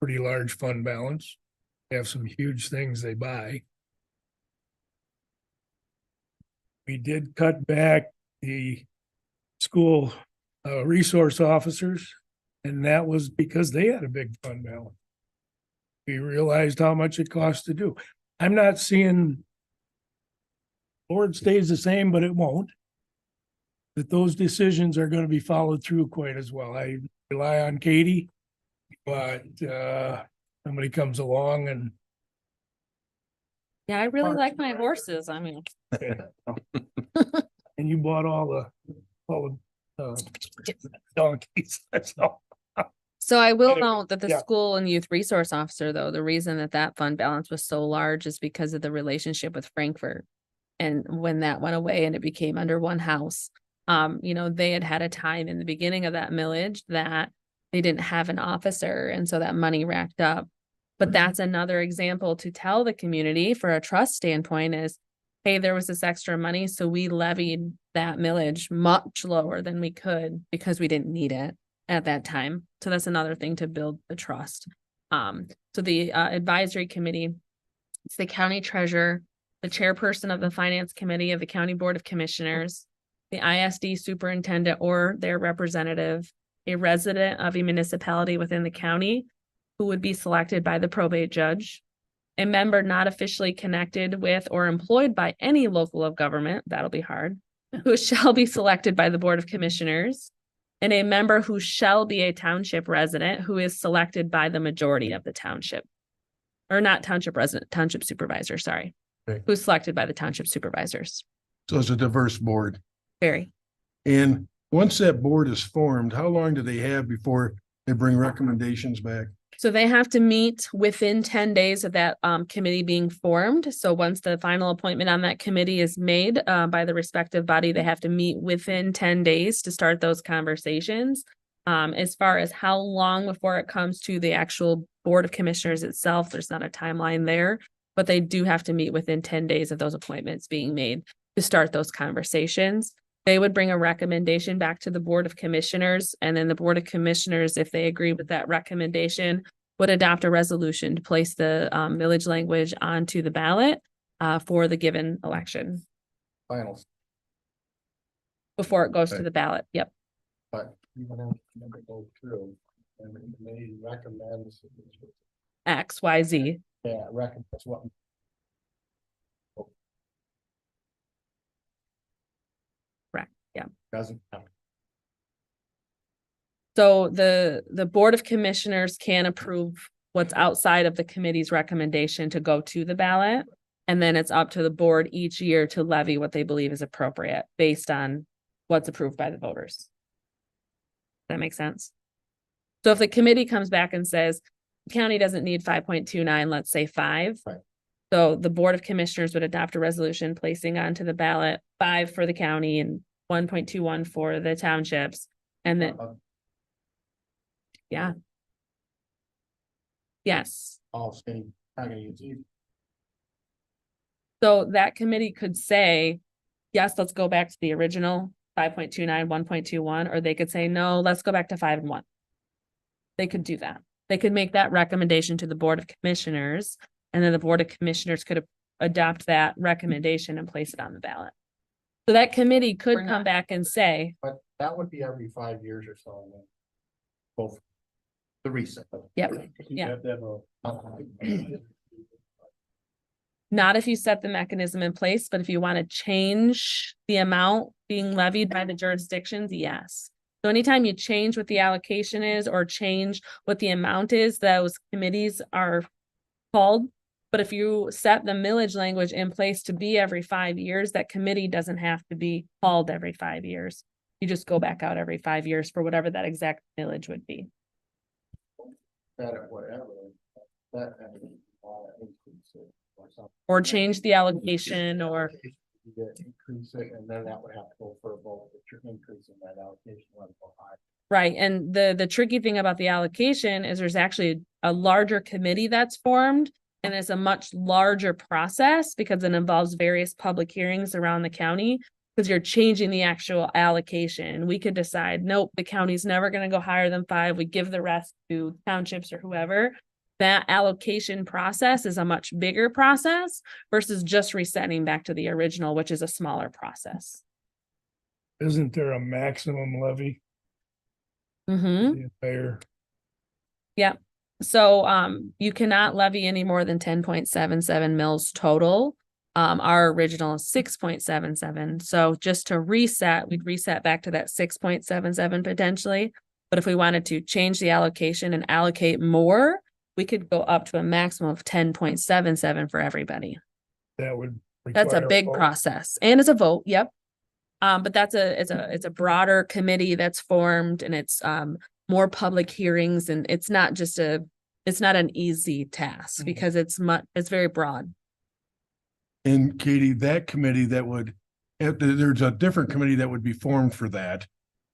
[SPEAKER 16] pretty large fund balance. They have some huge things they buy. We did cut back the school resource officers, and that was because they had a big fund balance. We realized how much it costs to do. I'm not seeing board stays the same, but it won't. That those decisions are going to be followed through quite as well. I rely on Katie, but somebody comes along and
[SPEAKER 6] Yeah, I really like my horses. I mean.
[SPEAKER 16] and you bought all the donkeys. That's all.
[SPEAKER 6] So I will
[SPEAKER 16] Anyway,
[SPEAKER 6] note that the
[SPEAKER 16] yeah.
[SPEAKER 6] school and youth resource officer, though, the reason that fund balance was so large is because of the relationship with Frankfurt. And when that went away and it became under one house, they had a time in the beginning of that millage that they didn't have an officer. And so that money racked up. But that's another example to tell the community for a trust standpoint is, hey, there was this extra money. So we levied that millage much lower than we could because we didn't need it at that time. So that's another thing to build the trust. So the advisory committee, it's the county treasurer, the chairperson of the finance committee of the county board of commissioners, the ISD superintendent or their representative, a resident of a municipality within the county who would be selected by the probate judge, a member not officially connected with or employed by any local of government, that'll be hard, who shall be selected by the Board of Commissioners, and a member who shall be a township resident who is selected by the majority of the township. Or not township resident, township supervisor, sorry.
[SPEAKER 2] Okay.
[SPEAKER 6] Who's selected by the township supervisors.
[SPEAKER 2] So it's a diverse board.
[SPEAKER 6] Very.
[SPEAKER 2] And once that board is formed, how long do they have before they bring recommendations back?
[SPEAKER 6] So they have to meet within 10 days of that committee being formed. So once the final appointment on that committee is made by the respective body, they have to meet within 10 days to start those conversations. As far as how long before it comes to the actual Board of Commissioners itself, there's not a timeline there, but they do have to meet within 10 days of those appointments being made to start those conversations. They would bring a recommendation back to the Board of Commissioners, and then the Board of Commissioners, if they agree with that recommendation, would adopt a resolution to place the millage language onto the ballot for the given election
[SPEAKER 8] Finals,
[SPEAKER 6] before it goes to
[SPEAKER 2] Okay.
[SPEAKER 6] the ballot. Yep.
[SPEAKER 8] but even if it never goes through, and the committee recommends.
[SPEAKER 6] X, Y, Z.
[SPEAKER 8] Yeah, recommends what.
[SPEAKER 6] Correct. Yeah.
[SPEAKER 8] Doesn't happen.
[SPEAKER 6] So the Board of Commissioners can approve what's outside of the committee's recommendation to go to the ballot. And then it's up to the board each year to levy what they believe is appropriate based on what's approved by the voters. That makes sense? So if the committee comes back and says, the county doesn't need 5.29, let's say 5.
[SPEAKER 8] Right.
[SPEAKER 6] So the Board of Commissioners would adopt a resolution placing onto the ballot 5 for the county and 1.21 for the townships. And then, yeah. Yes.
[SPEAKER 8] All state, not gonna use either.
[SPEAKER 6] So that committee could say, yes, let's go back to the original 5.29, 1.21, or they could say, no, let's go back to 5 and 1. They could do that. They could make that recommendation to the Board of Commissioners, and then the Board of Commissioners could adopt that recommendation and place it on the ballot. So that committee could
[SPEAKER 7] We're
[SPEAKER 6] come
[SPEAKER 7] not-
[SPEAKER 6] back and say,
[SPEAKER 8] But that would be every 5 years or so. And then both the reset.
[SPEAKER 6] yep, yeah. Not if you set the mechanism in place, but if you want to change the amount being levied by the jurisdictions, yes. So anytime you change what the allocation is or change what the amount is, those committees are called. But if you set the millage language in place to be every 5 years, that committee doesn't have to be called every 5 years. You just go back out every 5 years for whatever that exact millage would be.
[SPEAKER 8] That or whatever. That increase it or something.
[SPEAKER 6] Or change the allocation or,
[SPEAKER 8] You get increase it, and then that would have to go for a vote, if you're increasing that allocation level high.
[SPEAKER 6] right, and the tricky thing about the allocation is there's actually a larger committee that's formed. And it's a much larger process because it involves various public hearings around the county. Because you're changing the actual allocation. We could decide, nope, the county's never gonna go higher than 5. We give the rest to townships or whoever. That allocation process is a much bigger process versus just resetting back to the original, which is a smaller process.
[SPEAKER 16] Isn't there a maximum levy?
[SPEAKER 6] Mm-hmm.
[SPEAKER 16] The entire,
[SPEAKER 6] So you cannot levy any more than 10.77 mils total. Our original is 6.77. So just to reset, we'd reset back to that 6.77 potentially. But if we wanted to change the allocation and allocate more, we could go up to a maximum of 10.77 for everybody.
[SPEAKER 16] that would.
[SPEAKER 6] That's a
[SPEAKER 16] require
[SPEAKER 6] big
[SPEAKER 16] vote.
[SPEAKER 6] process and it's a vote, yep. But it's a broader committee that's formed and it's more public hearings and it's not an easy task because it's very broad.
[SPEAKER 2] And Katie, that committee that would, there's a different committee that would be formed for that,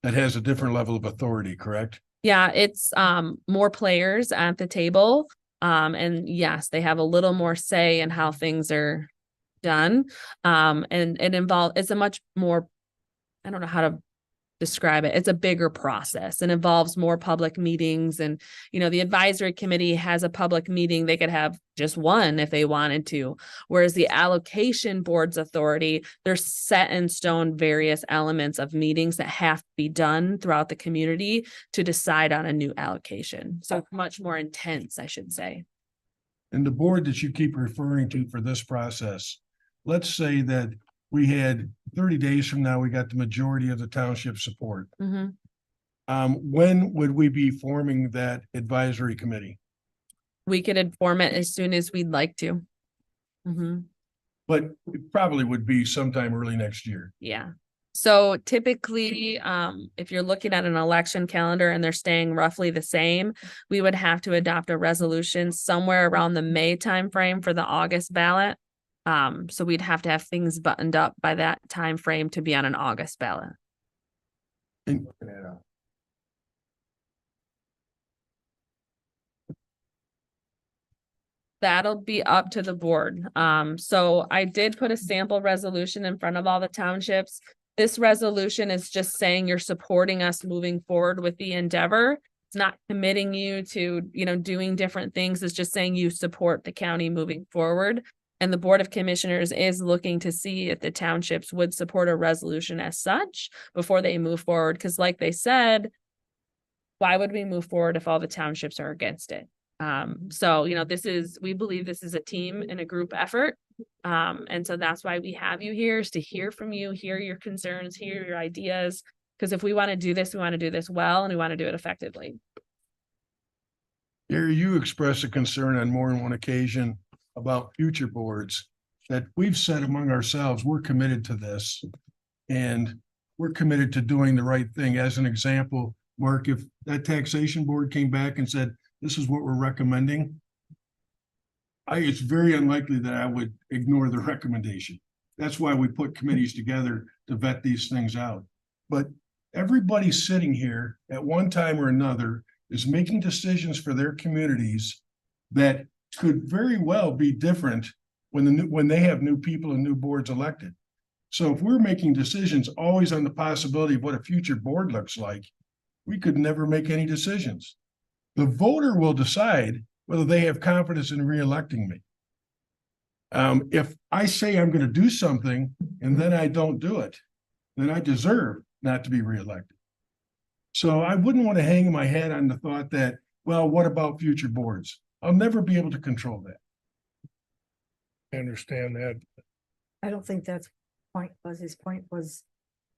[SPEAKER 2] that has a different level of authority, correct?
[SPEAKER 6] Yeah, it's more players at the table. And yes, they have a little more say in how things are done. And it's a much more, I don't know how to describe it. It's a bigger process and involves more public meetings. And, the advisory committee has a public meeting. They could have just one if they wanted to. Whereas the allocation board's authority, there's set in stone various elements of meetings that have to be done throughout the community to decide on a new allocation. So much more intense, I should say.
[SPEAKER 2] And the board that you keep referring to for this process, let's say that we had 30 days from now, we got the majority of the township support.
[SPEAKER 6] Mhm.
[SPEAKER 2] When would we be forming that advisory committee?
[SPEAKER 6] We could inform it as soon as we'd like to.
[SPEAKER 2] But it probably would be sometime early next year.
[SPEAKER 6] Yeah. So typically, if you're looking at an election calendar and they're staying roughly the same, we would have to adopt a resolution somewhere around the May timeframe for the August ballot. So we'd have to have things buttoned up by that time frame to be on an August ballot. That'll be up to the board. So I did put a sample resolution in front of all the townships. This resolution is just saying you're supporting us moving forward with the endeavor. It's not committing you to, doing different things. It's just saying you support the county moving forward. And the Board of Commissioners is looking to see if the townships would support a resolution as such before they move forward. Because like they said, why would we move forward if all the townships are against it? So, we believe this is a team and a group effort. And so that's why we have you here, is to hear from you, hear your concerns, hear your ideas. Because if we want to do this, we want to do this well, and we want to do it effectively.
[SPEAKER 2] Gary, you expressed a concern on more than one occasion about future boards, that we've said among ourselves, we're committed to this. And we're committed to doing the right thing. As an example, Mark, if that taxation board came back and said, this is what we're recommending, it's very unlikely that I would ignore the recommendation. That's why we put committees together to vet these things out. But everybody sitting here at one time or another is making decisions for their communities that could very well be different when they have new people and new boards elected. So if we're making decisions always on the possibility of what a future board looks like, we could never make any decisions. The voter will decide whether they have confidence in reelecting me. If I say I'm going to do something and then I don't do it, then I deserve not to be reelected. So I wouldn't want to hang my head on the thought that, well, what about future boards? I'll never be able to control that.
[SPEAKER 16] I understand that.
[SPEAKER 3] I don't think that's point was, his point was,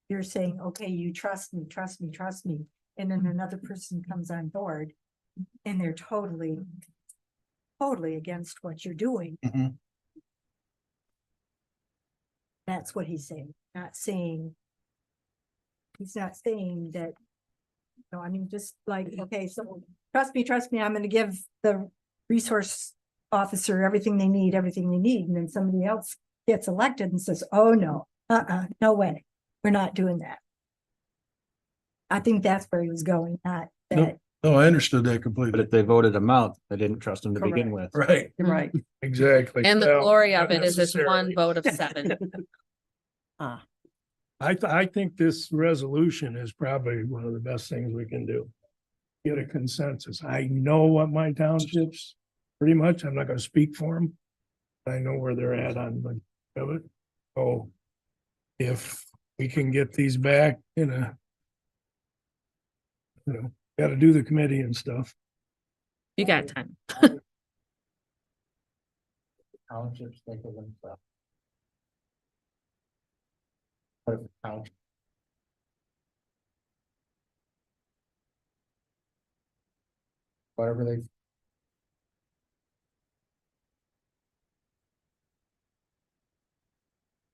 [SPEAKER 3] you're saying, okay, you trust me, trust me, trust me. And then another person comes on board and they're totally against what you're doing.
[SPEAKER 2] Mhm.
[SPEAKER 3] That's what he's saying, he's not saying that, just like, okay, so trust me, I'm gonna give the resource officer everything they need. And then somebody else gets elected and says, oh, no, no way. We're not doing that. I think that's where he was going, not that.
[SPEAKER 2] No, I understood that
[SPEAKER 14] But
[SPEAKER 2] completely.
[SPEAKER 14] if they voted him out, they didn't trust him to begin with.
[SPEAKER 2] Right.
[SPEAKER 3] Right.
[SPEAKER 16] Exactly.
[SPEAKER 6] And the
[SPEAKER 16] Well,
[SPEAKER 6] glory of
[SPEAKER 16] not
[SPEAKER 6] it is it's one
[SPEAKER 16] necessarily.
[SPEAKER 6] vote of 7.
[SPEAKER 16] I think this resolution is probably one of the best things we can do. Get a consensus. I know what my townships, pretty much, I'm not gonna speak for them. I know where they're at on the of it. So if we can get these back gotta do the committee and stuff.
[SPEAKER 6] You got time.
[SPEAKER 8] Townships think of themselves. What if the township? Whatever they.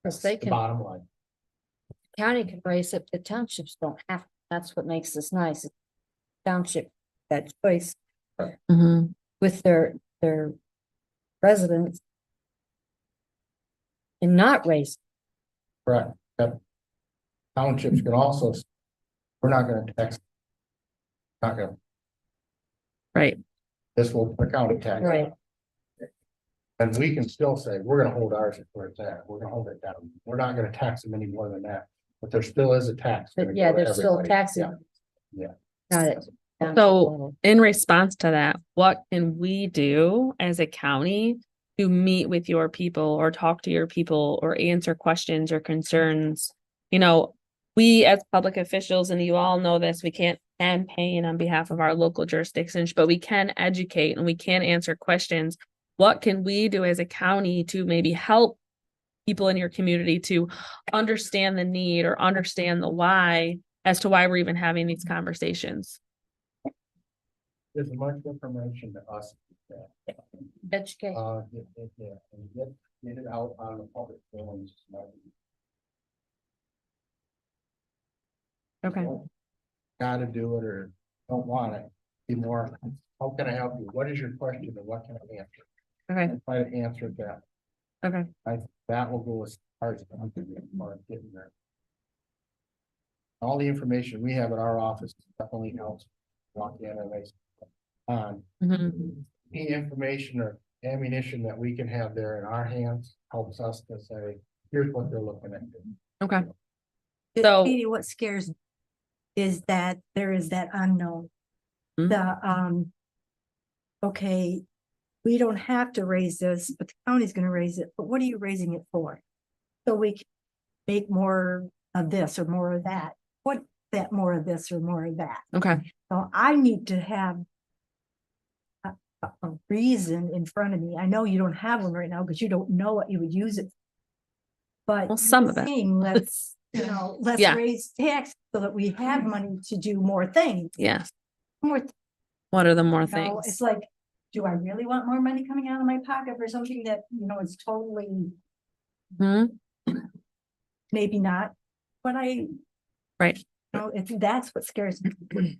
[SPEAKER 17] Because they
[SPEAKER 8] The
[SPEAKER 17] can,
[SPEAKER 8] bottom line.
[SPEAKER 17] county can raise it, the townships don't have, to. That's what makes this nice. Township, that choice with their residents. And not raise.
[SPEAKER 8] Correct. Yep. Townships can also, we're not gonna tax. Not gonna,
[SPEAKER 6] Right.
[SPEAKER 8] this will put county tax.
[SPEAKER 17] Right.
[SPEAKER 8] And we can still say, we're gonna hold ours at where it's at, we're gonna hold it down, we're not gonna tax them any more than that. But there still is a tax. gonna
[SPEAKER 17] But yeah,
[SPEAKER 8] go to
[SPEAKER 17] there's still
[SPEAKER 8] everybody.
[SPEAKER 17] taxes.
[SPEAKER 8] Yeah.
[SPEAKER 17] Got it.
[SPEAKER 6] So in response to that, what can we do as a county to meet with your people or talk to your people or answer questions or concerns? You know, we as public officials, and you all know this, we can't campaign on behalf of our local jurisdictions, but we can educate and we can answer questions. What can we do as a county to maybe help people in your community to understand the need or understand the why as to why we're even having these conversations?
[SPEAKER 8] There's much information to us.
[SPEAKER 17] Educate.
[SPEAKER 8] And get it out on the public forums.
[SPEAKER 6] Okay.
[SPEAKER 8] Gotta do it or don't want it. Be more, how can I help you? What is your question and what can I answer?
[SPEAKER 6] Okay.
[SPEAKER 8] And try to answer that.
[SPEAKER 6] Okay.
[SPEAKER 8] That will go as far as I'm getting there. All the information we have at our office definitely helps. Walk in and any information or ammunition that we can have there in our hands helps us to say, here's what they're looking at.
[SPEAKER 6] Okay.
[SPEAKER 3] So what scares me is that there is that unknown. Okay, we don't have to raise this, but the county's gonna raise it, but what are you raising it for? So we can make more of this or more of that. What that more of this or more of that?
[SPEAKER 6] Okay.
[SPEAKER 3] So I need to have a reason in front of me. I know you don't have one right now because you don't know what you would use it. But
[SPEAKER 6] Well, some of it.
[SPEAKER 3] Let's, let's
[SPEAKER 6] Yeah.
[SPEAKER 3] raise tax so that we have money to do more things.
[SPEAKER 6] Yes.
[SPEAKER 3] More,
[SPEAKER 6] What are the more
[SPEAKER 3] it's
[SPEAKER 6] things?
[SPEAKER 3] like, do I really want more money coming out of my pocket for something that, is totally, maybe not, but
[SPEAKER 6] Right.
[SPEAKER 3] that's what scares me.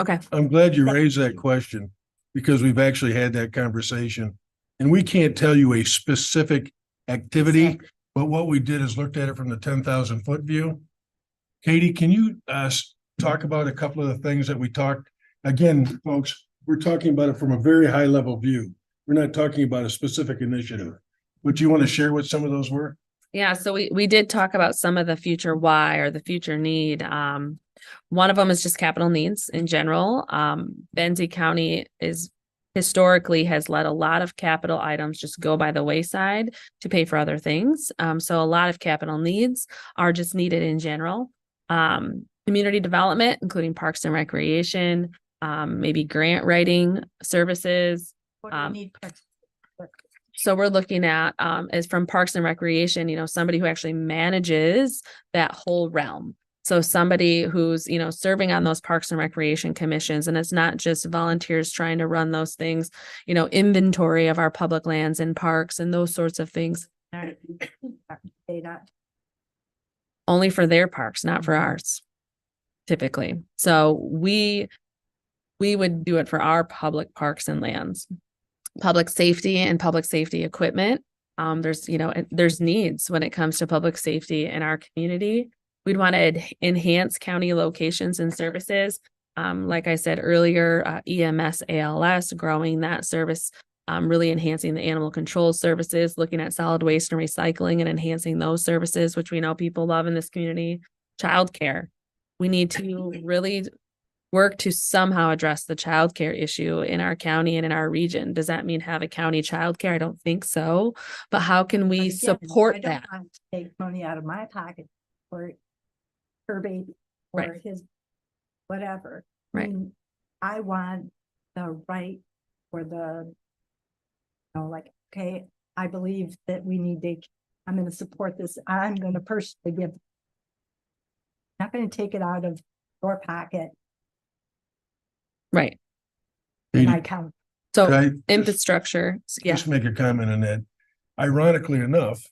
[SPEAKER 6] Okay.
[SPEAKER 2] I'm glad you raised that question because we've actually had that conversation. And we can't tell you a specific activity, but what we did is looked at it from the 10,000-foot view. Katie, can you talk about a couple of the things that we talked? Again, folks, we're talking about it from a very high level view. We're not talking about a specific initiative. Would you want to share what some of those were?
[SPEAKER 6] Yeah, so we did talk about some of the future why or the future need. One of them is just capital needs in general. Benzie County is historically has let a lot of capital items just go by the wayside to pay for other things. So a lot of capital needs are just needed in general. Community development, including parks and recreation, maybe grant writing services.
[SPEAKER 3] What do we need?
[SPEAKER 6] So we're looking at, is from Parks and Recreation, somebody who actually manages that whole realm. So somebody who's, serving on those Parks and Recreation commissions, and it's not just volunteers trying to run those things, inventory of our public lands and parks and those sorts of things. Only for their parks, not for ours, typically. So we would do it for our public parks and lands. Public safety and public safety equipment. There's needs when it comes to public safety in our community. We'd want to enhance county locations and services. Like I said earlier, EMS, ALS, growing that service, really enhancing the animal control services, looking at solid waste and recycling and enhancing those services, which we know people love in this community. Childcare. We need to really work to somehow address the childcare issue in our county and in our region. Does that mean have a county childcare? I don't think so. But how can we support that?
[SPEAKER 3] I don't want to take money out of my pocket for her baby or
[SPEAKER 6] Right.
[SPEAKER 3] his whatever.
[SPEAKER 6] Right.
[SPEAKER 3] I want the right for the, okay, I believe that we need to, I'm going to support this. I'm going to personally give. Not going to take it out of your pocket.
[SPEAKER 6] Right.
[SPEAKER 3] My account.
[SPEAKER 6] So
[SPEAKER 2] Could I
[SPEAKER 6] infrastructure.
[SPEAKER 2] just make a comment on that? Ironically enough,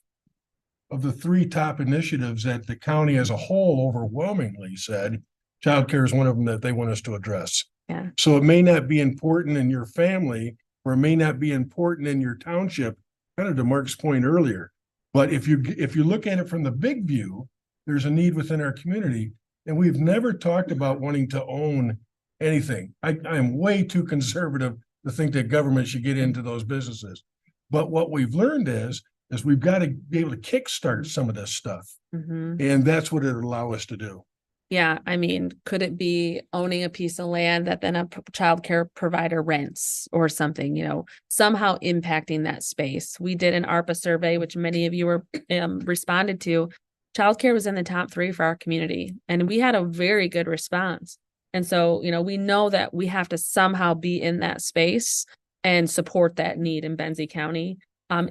[SPEAKER 2] of the three top initiatives that the county as a whole overwhelmingly said, childcare is one of them that they want us to address.
[SPEAKER 6] Yeah.
[SPEAKER 2] So it may not be important in your family, or it may not be important in your township, kind of to Mark's point earlier. But if you look at it from the big view, there's a need within our community, and we've never talked about wanting to own anything. I am way too conservative to think that government should get into those businesses. But what we've learned is is we've got to be able to kickstart some of this stuff.
[SPEAKER 6] Mhm.
[SPEAKER 2] And that's what it'll allow us to do.
[SPEAKER 6] Yeah, I mean, could it be owning a piece of land that then a childcare provider rents or something, somehow impacting that space? We did an ARPA survey, which many of you were responded to. Childcare was in the top 3 for our community, and we had a very good response. And so, we know that we have to somehow be in that space and support that need in Benzie County.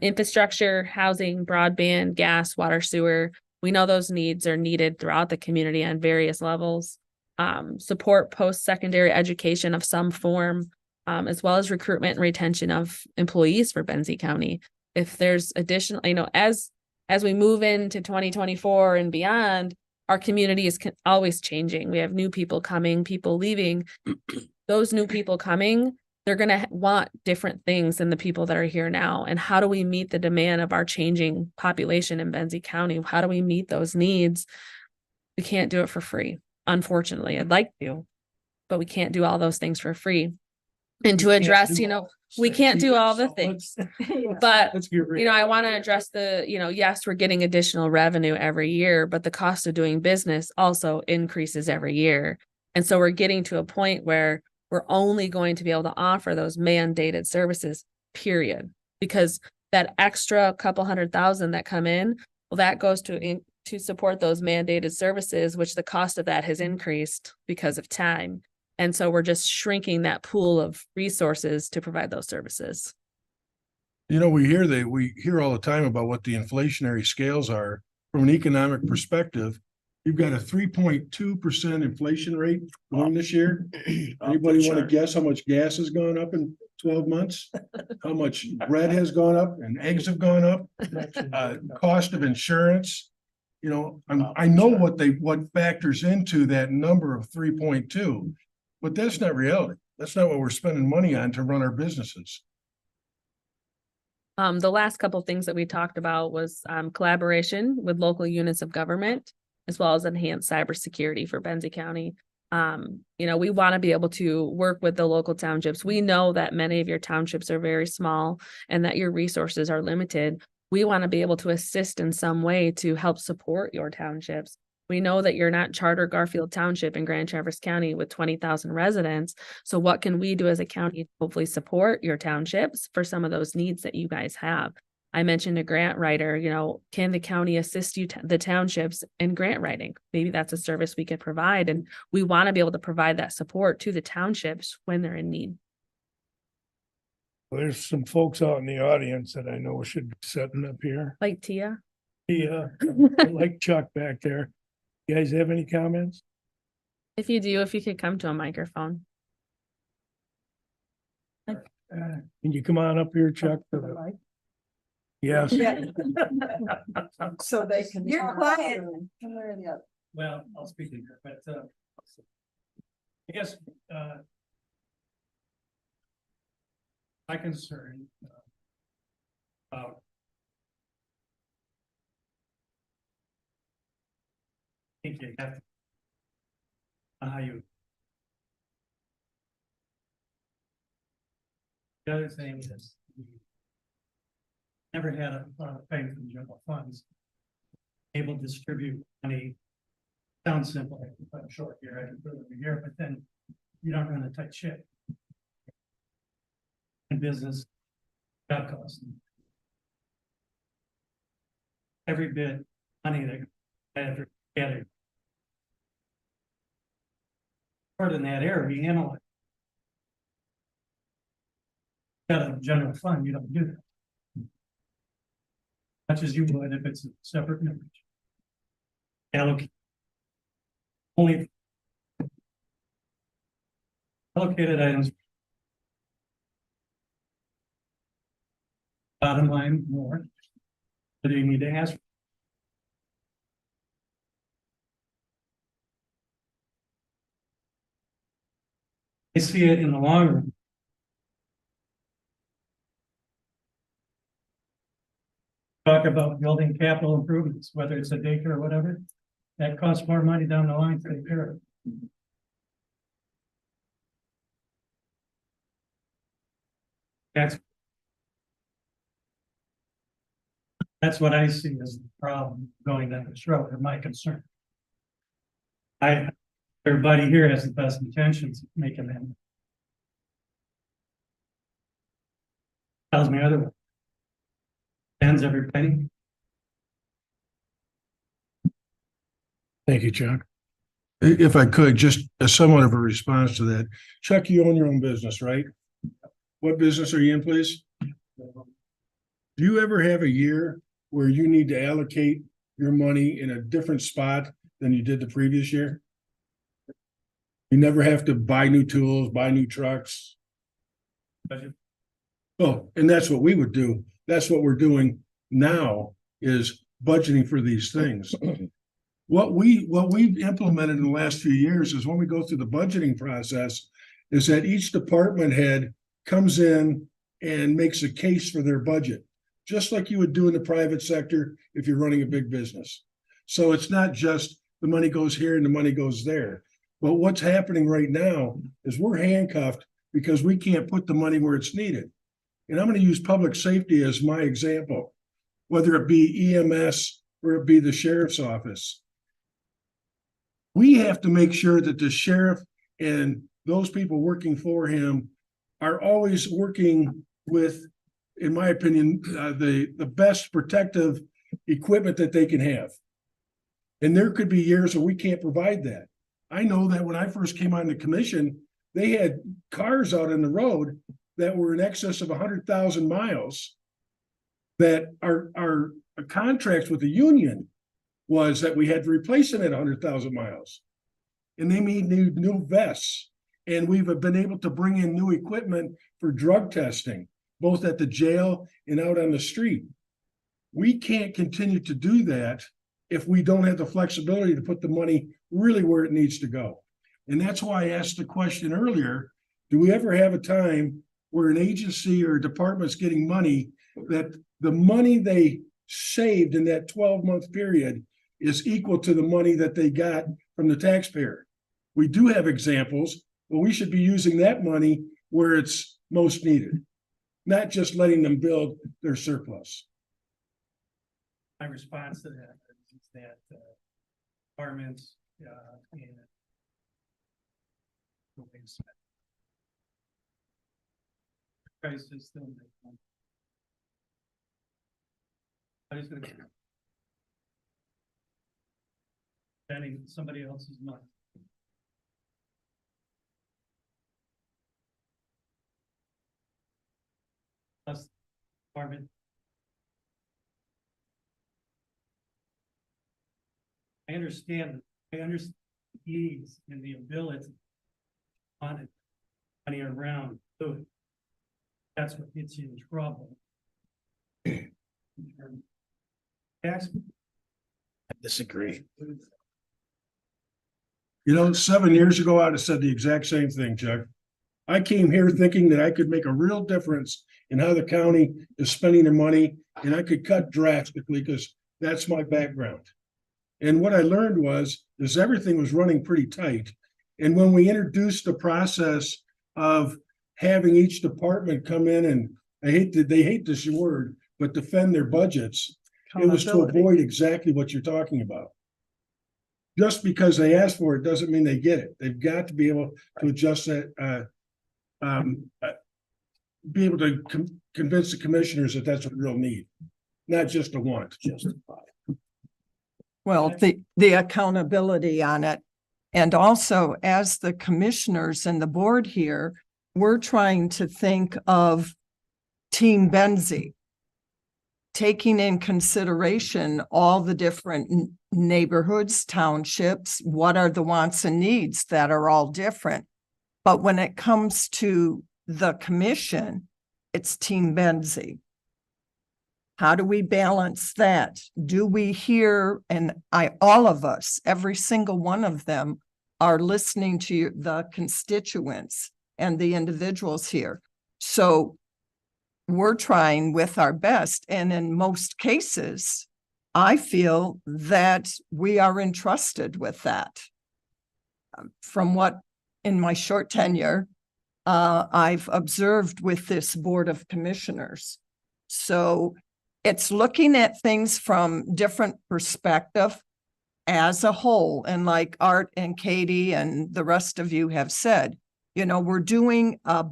[SPEAKER 6] Infrastructure, housing, broadband, gas, water, sewer. We know those needs are needed throughout the community on various levels. Support post-secondary education of some form, as well as recruitment and retention of employees for Benzie County. If there's additional, as we move into 2024 and beyond, our community is always changing. We have new people coming, people leaving. Those new people coming, they're going to want different things than the people that are here now. And how do we meet the demand of our changing population in Benzie County? How do we meet those needs? We can't do it for free. Unfortunately, I'd like to, but we can't do all those things for free. And to address, we can't do all the things, but I want to address yes, we're getting additional revenue every year, but the cost of doing business also increases every year. And so we're getting to a point where we're only going to be able to offer those mandated services, period. Because that extra couple $100,000 that come in, well, that goes to support those mandated services, which the cost of that has increased because of time. And so we're just shrinking that pool of resources to provide those services.
[SPEAKER 2] We hear all the time about what the inflationary scales are from an economic perspective. You've got a 3.2% inflation rate going this year. Anybody want to guess how much gas has gone up in 12 months? How much bread has gone up and eggs have gone up? Cost of insurance. I know what factors into that number of 3.2, but that's not reality. That's not what we're spending money on to run our businesses.
[SPEAKER 6] The last couple of things that we talked about was collaboration with local units of government, as well as enhanced cybersecurity for Benzie County. We want to be able to work with the local townships. We know that many of your townships are very small and that your resources are limited. We want to be able to assist in some way to help support your townships. We know that you're not Charter Garfield Township in Grand Traverse County with 20,000 residents. So what can we do as a county to hopefully support your townships for some of those needs that you guys have? I mentioned a grant writer, can the county assist the townships in grant writing? Maybe that's a service we could provide. And we want to be able to provide that support to the townships when they're in need.
[SPEAKER 16] There's some folks out in the audience that I know should be sitting up here.
[SPEAKER 6] Like Tia?
[SPEAKER 16] Yeah, like Chuck back there. You guys have any comments?
[SPEAKER 6] If you do, if you could come to a microphone.
[SPEAKER 16] Can you come on up here, Chuck? Yes.
[SPEAKER 3] So they can.
[SPEAKER 15] You're quiet.
[SPEAKER 18] Well, I'll speak in here, but I guess my concern about I think you have how you. The other thing is we never had a payment from general funds able to distribute money. Sounds simple, I can put it short here, I can put it over here, but then you don't run a tight ship. In business, job costs. Every bit money that I have to get it. Part in that area, we analyze. Got a general fund, you don't do that. Much as you would if it's a separate number. Allocate. Only allocated items. Bottom line more. But you need to ask. I see it in the long run. Talk about building capital improvements, whether it's a daycare or whatever, that costs more money down the line to take care of it. That's That's what I see as the problem going down this road, and my concern. Everybody here has the best intentions of making them. Tells me otherwise. Spends every penny.
[SPEAKER 2] Thank you, Chuck. If I could, just as somewhat of a response to that, Chuck, you own your own business, right? What business are you in, please? Do you ever have a year where you need to allocate your money in a different spot than you did the previous year? You never have to buy new tools, buy new trucks. Oh, and that's what we would do. That's what we're doing now is budgeting for these things. What we've implemented in the last few years is when we go through the budgeting process, is that each department head comes in and makes a case for their budget, just like you would do in the private sector if you're running a big business. So it's not just the money goes here and the money goes there. But what's happening right now is we're handcuffed because we can't put the money where it's needed. And I'm going to use public safety as my example, whether it be EMS or it be the sheriff's office. We have to make sure that the sheriff and those people working for him are always working with, in my opinion, the best protective equipment that they can have. And there could be years where we can't provide that. I know that when I first came on the commission, they had cars out on the road that were in excess of 100,000 miles that our contracts with the union was that we had to replace them at 100,000 miles. And they need new vests. And we've been able to bring in new equipment for drug testing, both at the jail and out on the street. We can't continue to do that if we don't have the flexibility to put the money really where it needs to go. And that's why I asked the question earlier, do we ever have a time where an agency or department's getting money that the money they saved in that 12-month period is equal to the money that they got from the taxpayer? We do have examples, but we should be using that money where it's most needed, not just letting them build their surplus.
[SPEAKER 18] My response to that is that departments and prices still make money. Nobody's gonna be spending somebody else's money. Plus, department. I understand the ease and the ability on it, money around. So that's what gets you in trouble. Tax.
[SPEAKER 2] I disagree. You know, 7 years ago, I'd have said the exact same thing, Chuck. I came here thinking that I could make a real difference in how the county is spending their money, and I could cut drastically because that's my background. And what I learned is everything was running pretty tight. And when we introduced the process of having each department come in and they hate this word, but defend their budgets, it was to avoid exactly what you're talking about. Just because they ask for it doesn't mean they get it. They've got to be able to adjust that, be able to convince the commissioners that that's a real need, not just a want.
[SPEAKER 19] Well, the accountability on it. And also, as the commissioners and the board here, we're trying to think of Team Benzie, taking in consideration all the different neighborhoods, townships, what are the wants and needs that are all different. But when it comes to the commission, it's Team Benzie. How do we balance that? Do we hear, and all of us, every single one of them are listening to the constituents and the individuals here. So we're trying with our best. And in most cases, I feel that we are entrusted with that. From what in my short tenure, I've observed with this Board of Commissioners. So it's looking at things from different perspective as a whole. And like Art and Katie and the rest of you have said, you know, we're doing a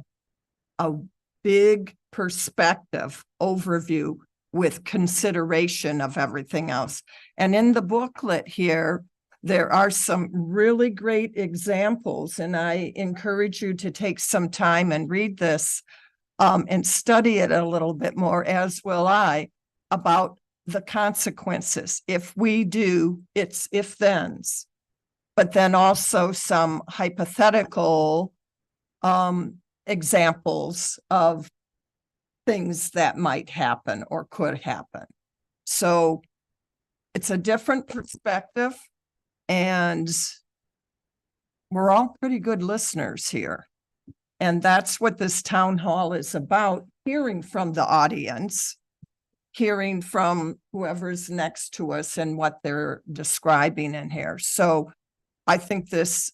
[SPEAKER 19] big perspective overview with consideration of everything else. And in the booklet here, there are some really great examples, and I encourage you to take some time and read this and study it a little bit more, as will I, about the consequences. If we do, it's if thens, but then also some hypothetical examples of things that might happen or could happen. So it's a different perspective, and we're all pretty good listeners here. And that's what this town hall is about, hearing from the audience, hearing from whoever's next to us and what they're describing in here. So I think this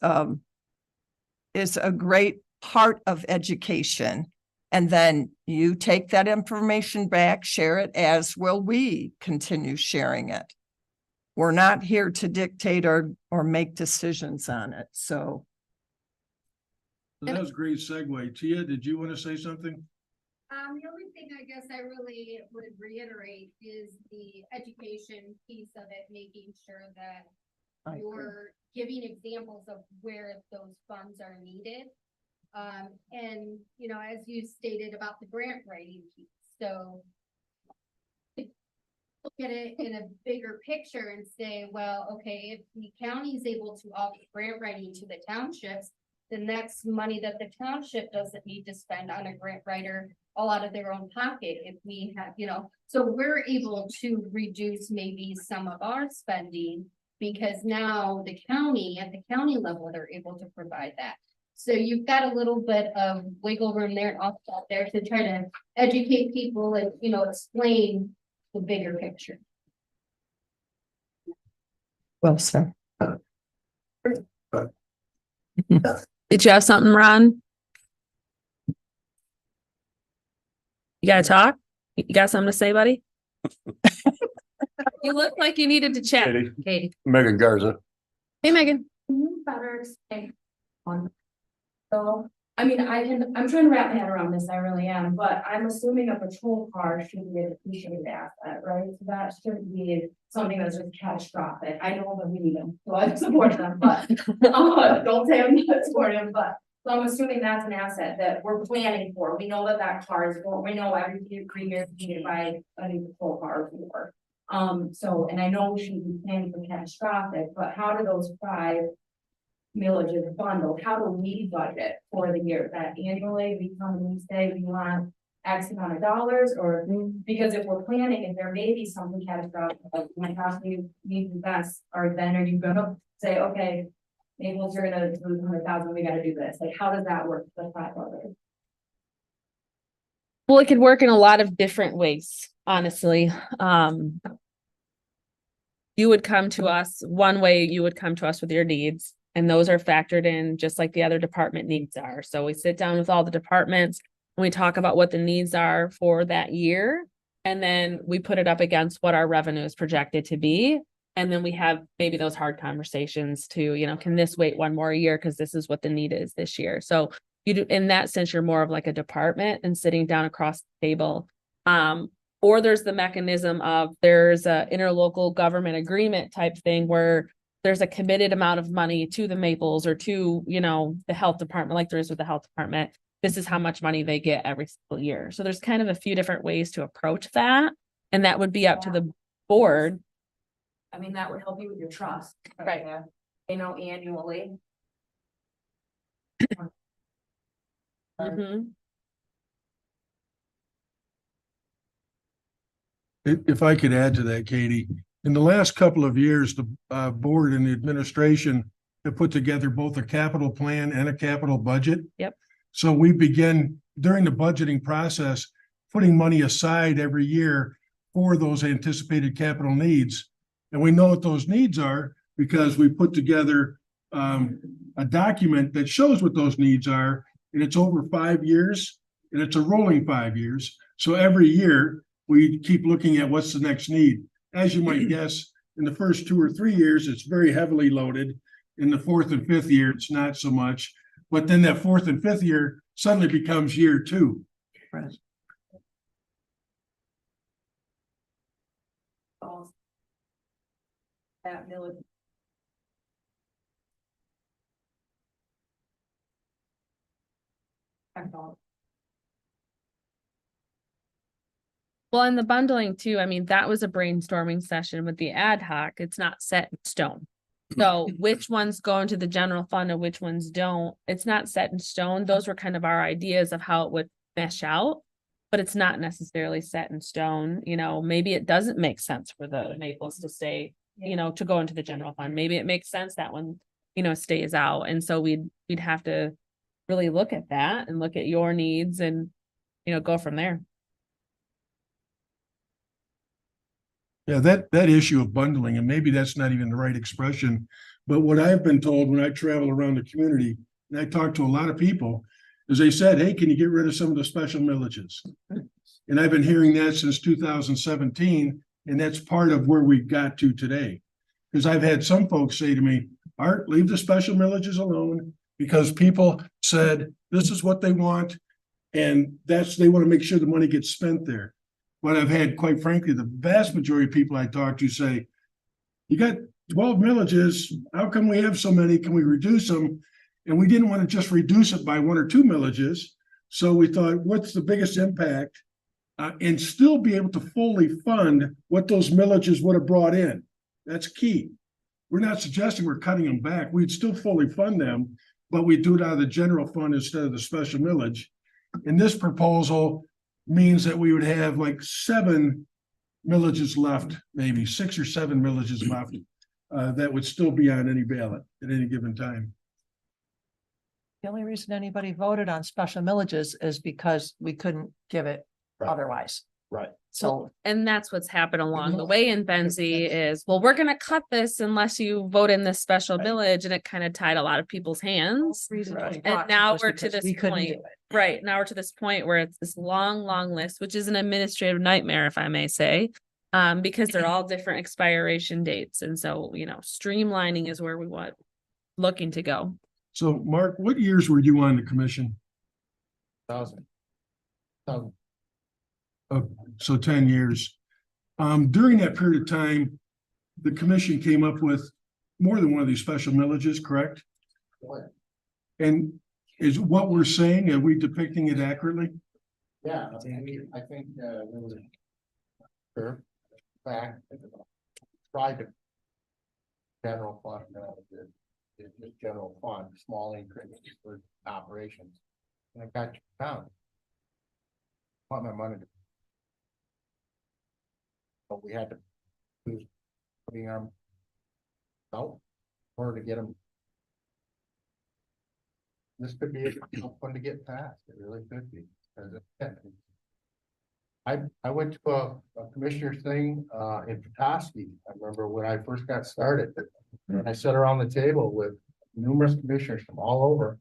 [SPEAKER 19] is a great part of education. And then you take that information back, share it, as will we continue sharing it. We're not here to dictate or make decisions on it. So
[SPEAKER 2] that was a great segue. Tia, did you want to say something?
[SPEAKER 20] The only thing I guess I really would reiterate is the education piece of it, making sure that you're giving examples of where those funds are needed. And, you know, as you stated about the grant writing piece, so look at it in a bigger picture and say, well, okay, if the county is able to offer grant writing to the townships, then that's money that the township doesn't need to spend on a grant writer all out of their own pocket. If we have, you know, so we're able to reduce maybe some of our spending because now the county, at the county level, they're able to provide that. So you've got a little bit of wiggle room there and offset there to try to educate people and, you know, explain the bigger picture.
[SPEAKER 19] well said.
[SPEAKER 6] Did you have something, Ron? You gotta talk? You got something to say, buddy? You look like you needed to chat. Katie.
[SPEAKER 5] Megan Garza.
[SPEAKER 6] Hey, Megan.
[SPEAKER 21] Can you better explain on? So, I mean, I'm trying to wrap my head around this, I really am, but I'm assuming a patrol car should be a depreciated asset, right? So that shouldn't be something that's just catastrophic. I know that we need them, so I support them, but don't say I'm not supportive, but so I'm assuming that's an asset that we're planning for. We know that that car is going, we know every 3 years we need to buy a new patrol car for. So, and I know we should be planning for catastrophic, but how do those 5 millages bundled? How do we budget for the year? That annually we come and we say we want X amount of dollars, or because if we're planning, if there may be something catastrophic, like my house need to invest, or then are you gonna say, okay, maybe we'll turn it to 100,000, we gotta do this? Like, how does that work for the 5 others?
[SPEAKER 6] Well, it could work in a lot of different ways, honestly. You would come to us, one way you would come to us with your needs, and those are factored in just like the other department needs are. So we sit down with all the departments and we talk about what the needs are for that year. And then we put it up against what our revenue is projected to be. And then we have maybe those hard conversations to, you know, can this wait one more year? Because this is what the need is this year. So you do, in that sense, you're more of like a department and sitting down across the table. Or there's the mechanism of there's a interlocal government agreement type thing where there's a committed amount of money to the Maples or to, you know, the health department, like there is with the health department. This is how much money they get every single year. So there's kind of a few different ways to approach that. And that would be up to the board.
[SPEAKER 21] I mean, that would help you with your trust, right? You know, annually.
[SPEAKER 2] If I could add to that, Katie, in the last couple of years, the board and the administration have put together both a capital plan and a capital budget.
[SPEAKER 6] Yep.
[SPEAKER 2] So we begin during the budgeting process, putting money aside every year for those anticipated capital needs. And we know what those needs are because we put together a document that shows what those needs are, and it's over 5 years, and it's a rolling 5 years. So every year we keep looking at what's the next need. As you might guess, in the first 2 or 3 years, it's very heavily loaded. In the 4th and 5th year, it's not so much. But then that 4th and 5th year suddenly becomes year 2.
[SPEAKER 11] Right.
[SPEAKER 3] That millage.
[SPEAKER 6] Well, and the bundling too, I mean, that was a brainstorming session with the ad hoc. It's not set in stone. So which ones go into the general fund and which ones don't, it's not set in stone. Those were kind of our ideas of how it would mesh out. But it's not necessarily set in stone, you know, maybe it doesn't make sense for the Naples to stay, you know, to go into the general fund. Maybe it makes sense that one, you know, stays out. And so we'd have to really look at that and look at your needs and, you know, go from there.
[SPEAKER 2] Yeah, that issue of bundling, and maybe that's not even the right expression, but what I've been told when I travel around the community, and I talk to a lot of people, is they said, hey, can you get rid of some of the special millages? And I've been hearing that since 2017, and that's part of where we got to today. Because I've had some folks say to me, Art, leave the special millages alone, because people said this is what they want, and they want to make sure the money gets spent there. But I've had, quite frankly, the vast majority of people I talk to say, you got 12 millages, how come we have so many? Can we reduce them? And we didn't want to just reduce it by 1 or 2 millages. So we thought, what's the biggest impact? And still be able to fully fund what those millages would have brought in. That's key. We're not suggesting we're cutting them back. We'd still fully fund them, but we do it out of the general fund instead of the special millage. And this proposal means that we would have like 7 millages left, maybe 6 or 7 millages left that would still be on any ballot at any given time.
[SPEAKER 11] The only reason anybody voted on special millages is because we couldn't give it otherwise.
[SPEAKER 8] Right.
[SPEAKER 11] So,
[SPEAKER 6] and that's what's happened along the way in Benzie is, well, we're gonna cut this unless you vote in this special village, and it kind of tied a lot of people's hands. And now we're to this point, right, now we're to this point where it's this long, long list, which is an administrative nightmare, if I may say. Because they're all different expiration dates. And so, you know, streamlining is where we want looking to go.
[SPEAKER 2] So Mark, what years were you on the commission?
[SPEAKER 8] 1,000.
[SPEAKER 2] So 10 years. During that period of time, the commission came up with more than one of these special millages, correct?
[SPEAKER 8] What?
[SPEAKER 2] And is what we're saying, are we depicting it accurately?
[SPEAKER 8] Yeah, I think there was a fact, tried to general fund, just general fund, small increments for operations. And I got you down. Want my money. But we had to use putting our out in order to get them. This could be a fun to get past. It really could be. I went to a commissioner's thing in Petoskey. I remember when I first got started. And I sat around the table with numerous commissioners from all over.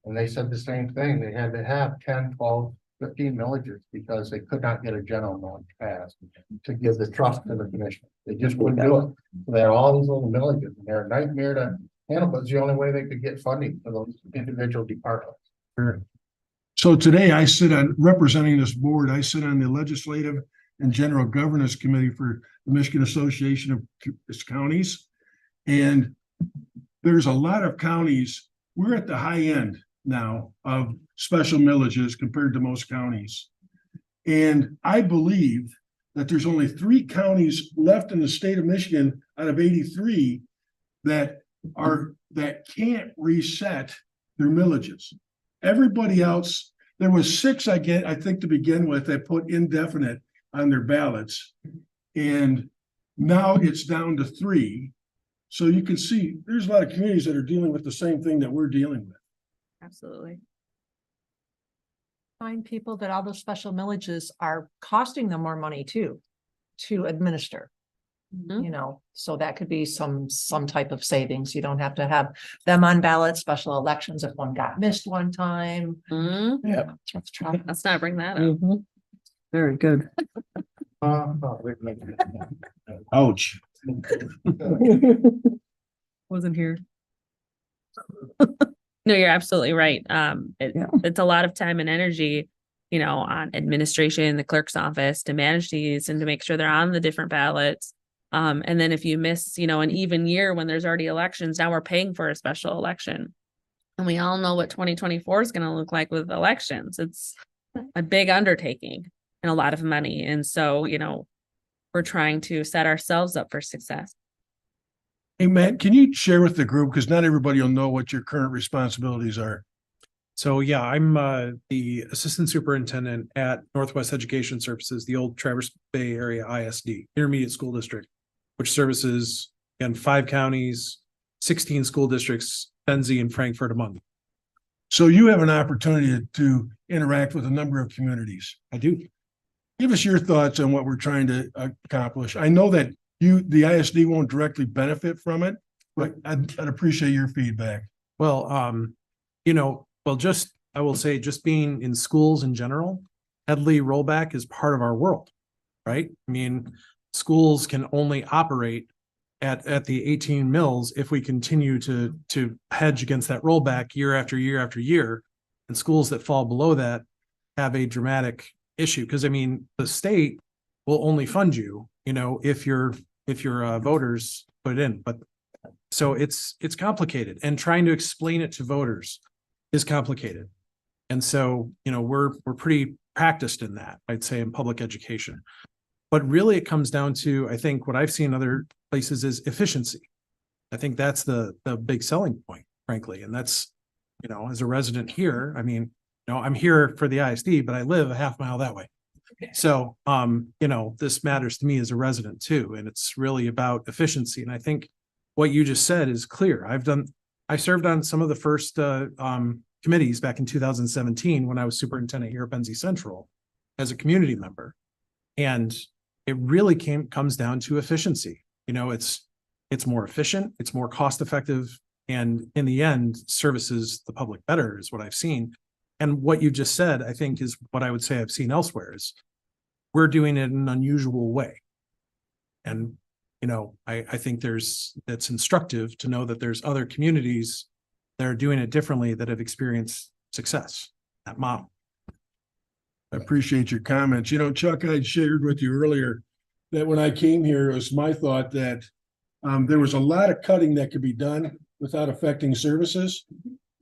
[SPEAKER 8] And they said the same thing. They had to have 10, 12, 15 millages because they could not get a general millage passed to give the trust to the commission. They just wouldn't do it. So they had all these little millages and they're a nightmare to handle, but it's the only way they could get funding for those individual departments.
[SPEAKER 2] Sure. So today I sit on, representing this board, I sit on the Legislative and General Governance Committee for the Michigan Association of Counties. And there's a lot of counties, we're at the high end now of special millages compared to most counties. And I believe that there's only 3 counties left in the state of Michigan out of 83 that can't reset their millages. Everybody else, there was 6 I think to begin with that put indefinite on their ballots. And now it's down to 3. So you can see there's a lot of communities that are dealing with the same thing that we're dealing with.
[SPEAKER 6] Absolutely.
[SPEAKER 11] find people that all those special millages are costing them more money too, to administer. You know, so that could be some type of savings. You don't have to have them on ballot, special elections if one got missed one time.
[SPEAKER 6] Yeah. Let's not bring that up.
[SPEAKER 11] Very good.
[SPEAKER 2] Ouch.
[SPEAKER 6] Wasn't here. No, you're absolutely right. It's a lot of time and energy, on administration, the clerk's office to manage these and to make sure they're on the different ballots. And then if you miss, an even year when there's already elections, now we're paying for a special election. And we all know what 2024 is going to look like with elections. It's a big undertaking and a lot of money. And so, we're trying to set ourselves up for success.
[SPEAKER 2] Hey, Matt, can you share with the group, because not everybody will know what your current responsibilities are?
[SPEAKER 4] So yeah, I'm the assistant superintendent at Northwest Education Services, the old Traverse Bay Area ISD, Intermediate School District, which services, again, 5 counties, 16 school districts, Benzie and Frankfurt among them.
[SPEAKER 2] So you have an opportunity to interact with a number of communities.
[SPEAKER 4] I do.
[SPEAKER 2] Give us your thoughts on what we're trying to accomplish. I know that the ISD won't directly benefit from it, but I'd appreciate your feedback.
[SPEAKER 4] Well, I will say just being in schools in general, Headlee rollback is part of our world, right? I mean, schools can only operate at the 18 mills if we continue to hedge against that rollback year after year after year. And schools that fall below that have a dramatic issue. Because I mean, the state will only fund you, if your voters put it in. But so it's complicated, and trying to explain it to voters is complicated. And so, we're pretty practiced in that, I'd say, in public education. But really it comes down to, I think what I've seen other places is efficiency. I think that's the big selling point, frankly. And that's, as a resident here, I mean, I'm here for the ISD, but I live a half mile that way. So, this matters to me as a resident too. And it's really about efficiency. And I think what you just said is clear. I served on some of the first committees back in 2017 when I was superintendent here at Benzie Central as a community member. And it really comes down to efficiency. It's more efficient, it's more cost effective, and in the end services the public better is what I've seen. And what you just said, I think, is what I would say I've seen elsewhere is we're doing it in an unusual way. And, I think that's instructive to know that there's other communities that are doing it differently that have experienced success, that model.
[SPEAKER 2] I appreciate your comments. Chuck, I shared with you earlier that when I came here, it was my thought that there was a lot of cutting that could be done without affecting services.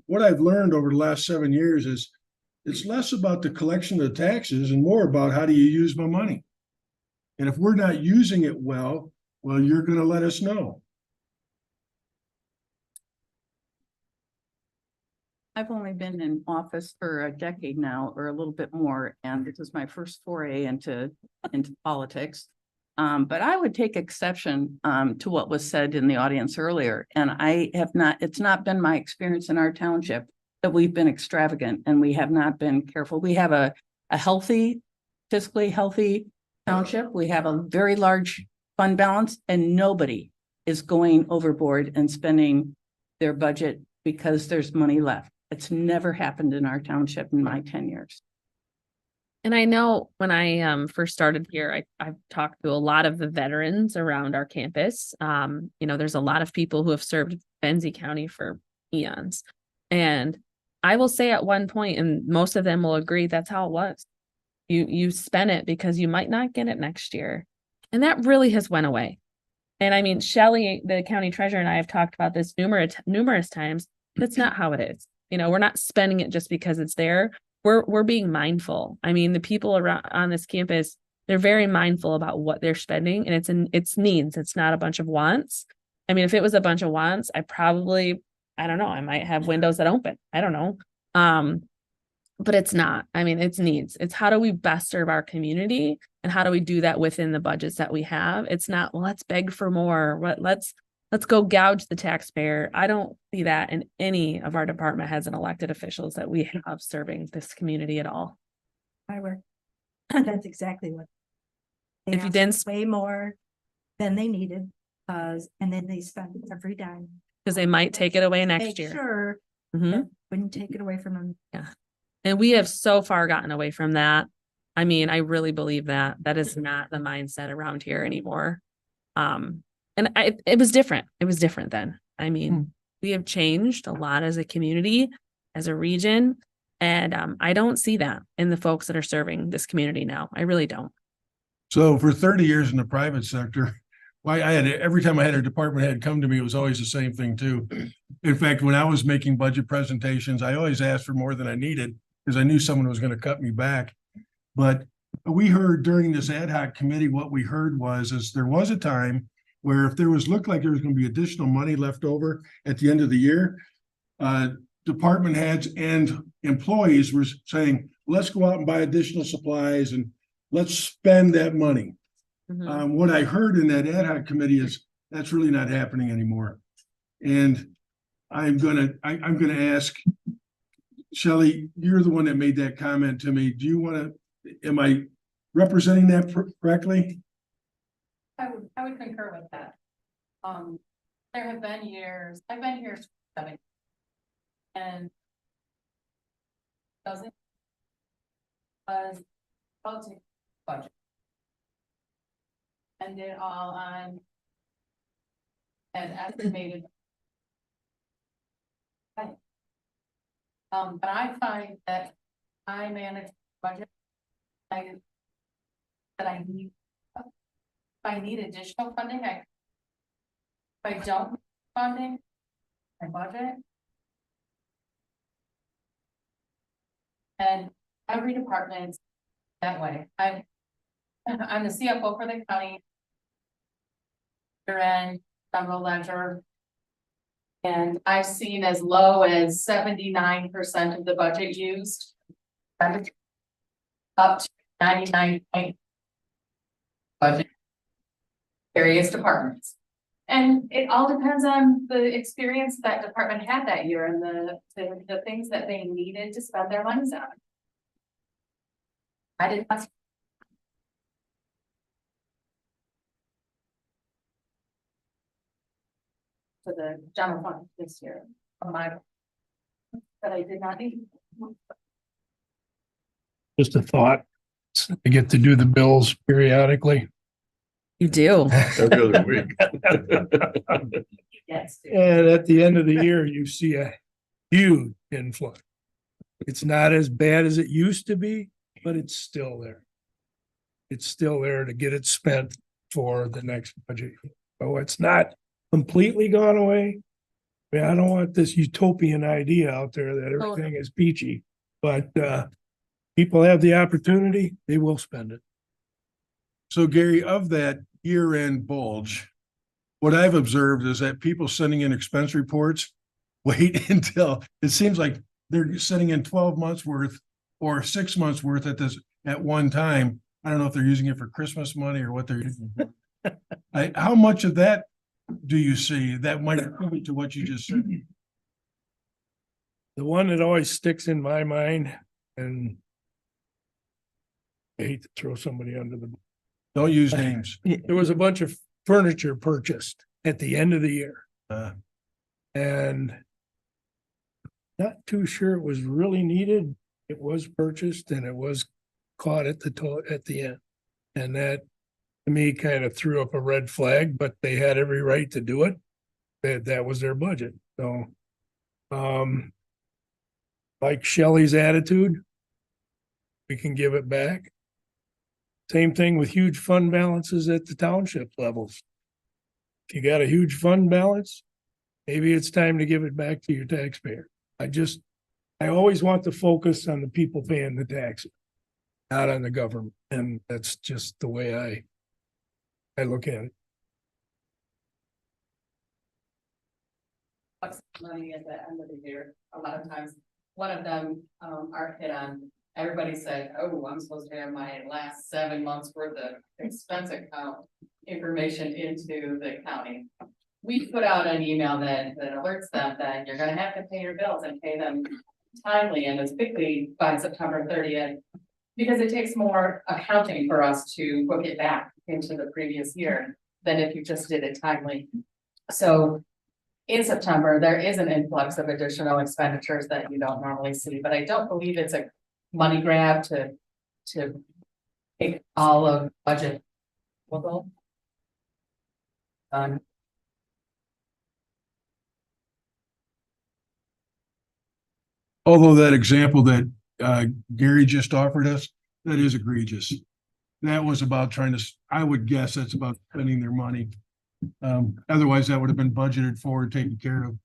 [SPEAKER 2] What I've learned over the last 7 years is it's less about the collection of the taxes and more about how do you use my money. And if we're not using it well, you're going to let us know.
[SPEAKER 7] I've only been in office for a decade now, or a little bit more, and this is my first foray into politics. But I would take exception to what was said in the audience earlier. And it's not been my experience in our township that we've been extravagant and we have not been careful. We have a healthy, fiscally healthy township. We have a very large fund balance, and nobody is going overboard and spending their budget because there's money left. It's never happened in our township in my 10 years.
[SPEAKER 6] And I know when I first started here, I've talked to a lot of the veterans around our campus. There's a lot of people who have served Benzie County for eons. And I will say at one point, and most of them will agree, that's how it was. You spend it because you might not get it next year. And that really has went away. And I mean, Shelley, the county treasurer, and I have talked about this numerous times. That's not how it is. We're not spending it just because it's there. We're being mindful. I mean, the people around on this campus, they're very mindful about what they're spending, and it's needs. It's not a bunch of wants. I mean, if it was a bunch of wants, I don't know, I might have windows that open. I don't know. But it's not. I mean, it's needs. It's how do we best serve our community, and how do we do that within the budgets that we have? It's not, well, let's beg for more. Let's go gouge the taxpayer. I don't see that in any of our department heads and elected officials that we have serving this community at all.
[SPEAKER 3] That's exactly what.
[SPEAKER 6] If you didn't
[SPEAKER 3] way more than they needed, and then they spend every dime.
[SPEAKER 6] Because they might take it away next year.
[SPEAKER 3] Sure.
[SPEAKER 6] Mm-hmm.
[SPEAKER 3] Wouldn't take it away from them.
[SPEAKER 6] Yeah. And we have so far gotten away from that. I mean, I really believe that. That is not the mindset around here anymore. And it was different. It was different then. I mean, we have changed a lot as a community, as a region. And I don't see that in the folks that are serving this community now. I really don't.
[SPEAKER 2] So for 30 years in the private sector, why every time I had a department head come to me, it was always the same thing too. In fact, when I was making budget presentations, I always asked for more than I needed because I knew someone was going to cut me back. But we heard during this ad hoc committee, what we heard is there was a time where if looked like there was going to be additional money left over at the end of the year, department heads and employees were saying, let's go out and buy additional supplies and let's spend that money. What I heard in that ad hoc committee is that's really not happening anymore. And I'm gonna ask Shelley, you're the one that made that comment to me. Am I representing that correctly?
[SPEAKER 7] I would concur with that. There have been years, I've been here 7 years, and doesn't was budget. And it all on an estimated. But I find that I manage budget. I need additional funding, if I don't need funding, my budget. And every department is that way. I'm the CFO for the county. Year-end, general ledger. And I've seen as low as 79% of the budget used. Up to 99% budget. Various departments. And it all depends on the experience that department had that year and the things that they needed to spend their monies on. I did not. For the general fund this year, but I did not need.
[SPEAKER 16] Just a thought. I get to do the bills periodically.
[SPEAKER 6] You do.
[SPEAKER 16] Every other week.
[SPEAKER 7] Yes.
[SPEAKER 16] And at the end of the year, you see a huge influx. It's not as bad as it used to be, but it's still there. It's still there to get it spent for the next budget. So it's not completely gone away. I mean, I don't want this utopian idea out there that everything is peachy, but people have the opportunity, they will spend it.
[SPEAKER 2] So Gary, of that year-end bulge, what I've observed is that people sending in expense reports wait until it seems like they're sending in 12 months worth or 6 months worth at one time. I don't know if they're using it for Christmas money or what they're using. How much of that do you see that might equate to what you just said?
[SPEAKER 16] The one that always sticks in my mind, and I hate to throw somebody under the.
[SPEAKER 2] Don't use names.
[SPEAKER 16] There was a bunch of furniture purchased at the end of the year. And not too sure it was really needed. It was purchased and it was caught at the end. And that to me kind of threw up a red flag, but they had every right to do it. That was their budget. So like Shelley's attitude, we can give it back. Same thing with huge fund balances at the township levels. If you got a huge fund balance, maybe it's time to give it back to your taxpayer. I always want to focus on the people paying the taxes, not on the government. And that's just the way I look at it.
[SPEAKER 7] Money at the end of the year, a lot of times, one of them are hit on. Everybody said, oh, I'm supposed to have my last 7 months worth of expense account information into the county. We put out an email that alerts them that you're gonna have to pay your bills and pay them timely and as quickly by September 30th. Because it takes more accounting for us to book it back into the previous year than if you just did it timely. So in September, there is an influx of additional expenditures that you don't normally see, but I don't believe it's a money grab to Take all of budget. We'll go.
[SPEAKER 2] Although that example that Gary just offered us, that is egregious. That was about trying to, I would guess that's about spending their money. Otherwise, that would have been budgeted for and taken care of.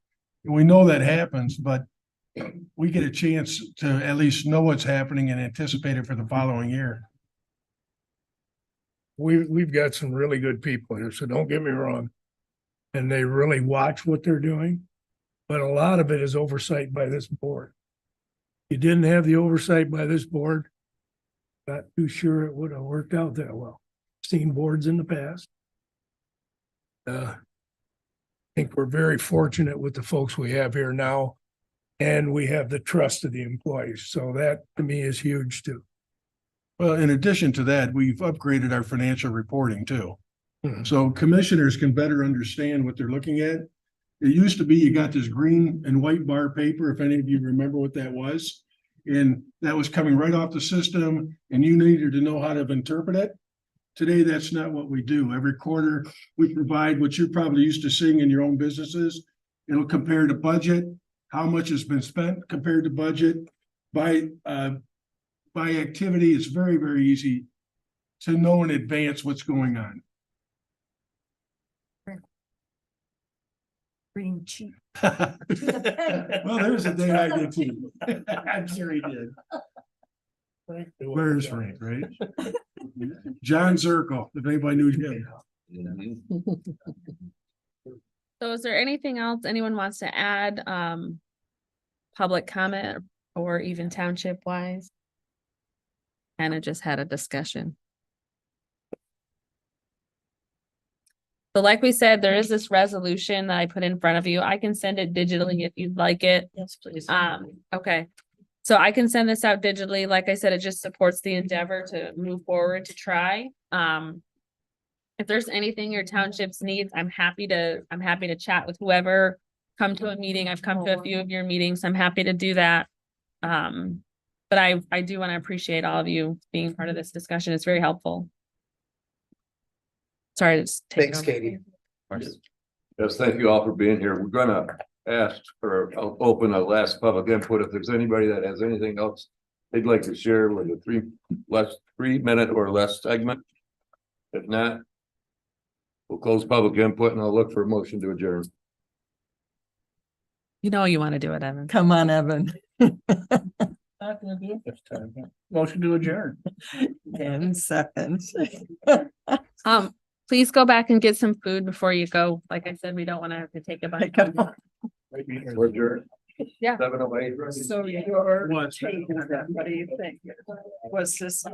[SPEAKER 2] And we know that happens, but we get a chance to at least know what's happening and anticipate it for the following year.
[SPEAKER 16] We've got some really good people here, so don't get me wrong. And they really watch what they're doing, but a lot of it is oversight by this board. You didn't have the oversight by this board. Not too sure it would have worked out that well. Seen boards in the past. I think we're very fortunate with the folks we have here now. And we have the trust of the employees. So that to me is huge too.
[SPEAKER 2] Well, in addition to that, we've upgraded our financial reporting too.
[SPEAKER 16] Mhm.
[SPEAKER 2] So commissioners can better understand what they're looking at. It used to be you got this green and white bar paper, if any of you remember what that was. And that was coming right off the system and you needed to know how to interpret it. Today, that's not what we do. Every quarter, we provide what you're probably used to seeing in your own businesses. It'll compare the budget, how much has been spent compared to budget by activity. It's very, very easy to know in advance what's going on.
[SPEAKER 3] Green cheap.
[SPEAKER 2] Well, there's a day I did too. I'm sure he did. Where's Frank, right? John Zirkle, if anybody knew him.
[SPEAKER 6] So is there anything else anyone wants to add, public comment or even township wise? Kind of just had a discussion. So like we said, there is this resolution that I put in front of you. I can send it digitally if you'd like it.
[SPEAKER 7] Yes, please.
[SPEAKER 6] Okay. So I can send this out digitally. Like I said, it just supports the endeavor to move forward to try. If there's anything your townships needs, I'm happy to chat with whoever, come to a meeting. I've come to a few of your meetings. I'm happy to do that. But I do want to appreciate all of you being part of this discussion. It's very helpful. Sorry to just take it
[SPEAKER 1] Thanks,
[SPEAKER 6] over.
[SPEAKER 1] Katie.
[SPEAKER 6] Of course.
[SPEAKER 5] Yes, thank you all for being here. We're gonna ask for, open a last public input. If there's anybody that has anything else they'd like to share with a 3-minute or less segment. If not, we'll close public input and I'll look for a motion to adjourn.
[SPEAKER 6] You know you want to do it, Evan.
[SPEAKER 19] Come on, Evan.
[SPEAKER 14] Motion to adjourn.
[SPEAKER 19] 10 seconds.
[SPEAKER 6] Please go back and get some food before you go. Like I said, we don't want to have to take a bite.
[SPEAKER 5] We're adjourned.
[SPEAKER 6] Yeah.
[SPEAKER 5] 7:08.
[SPEAKER 19] So your take on that, what do you think? Was this?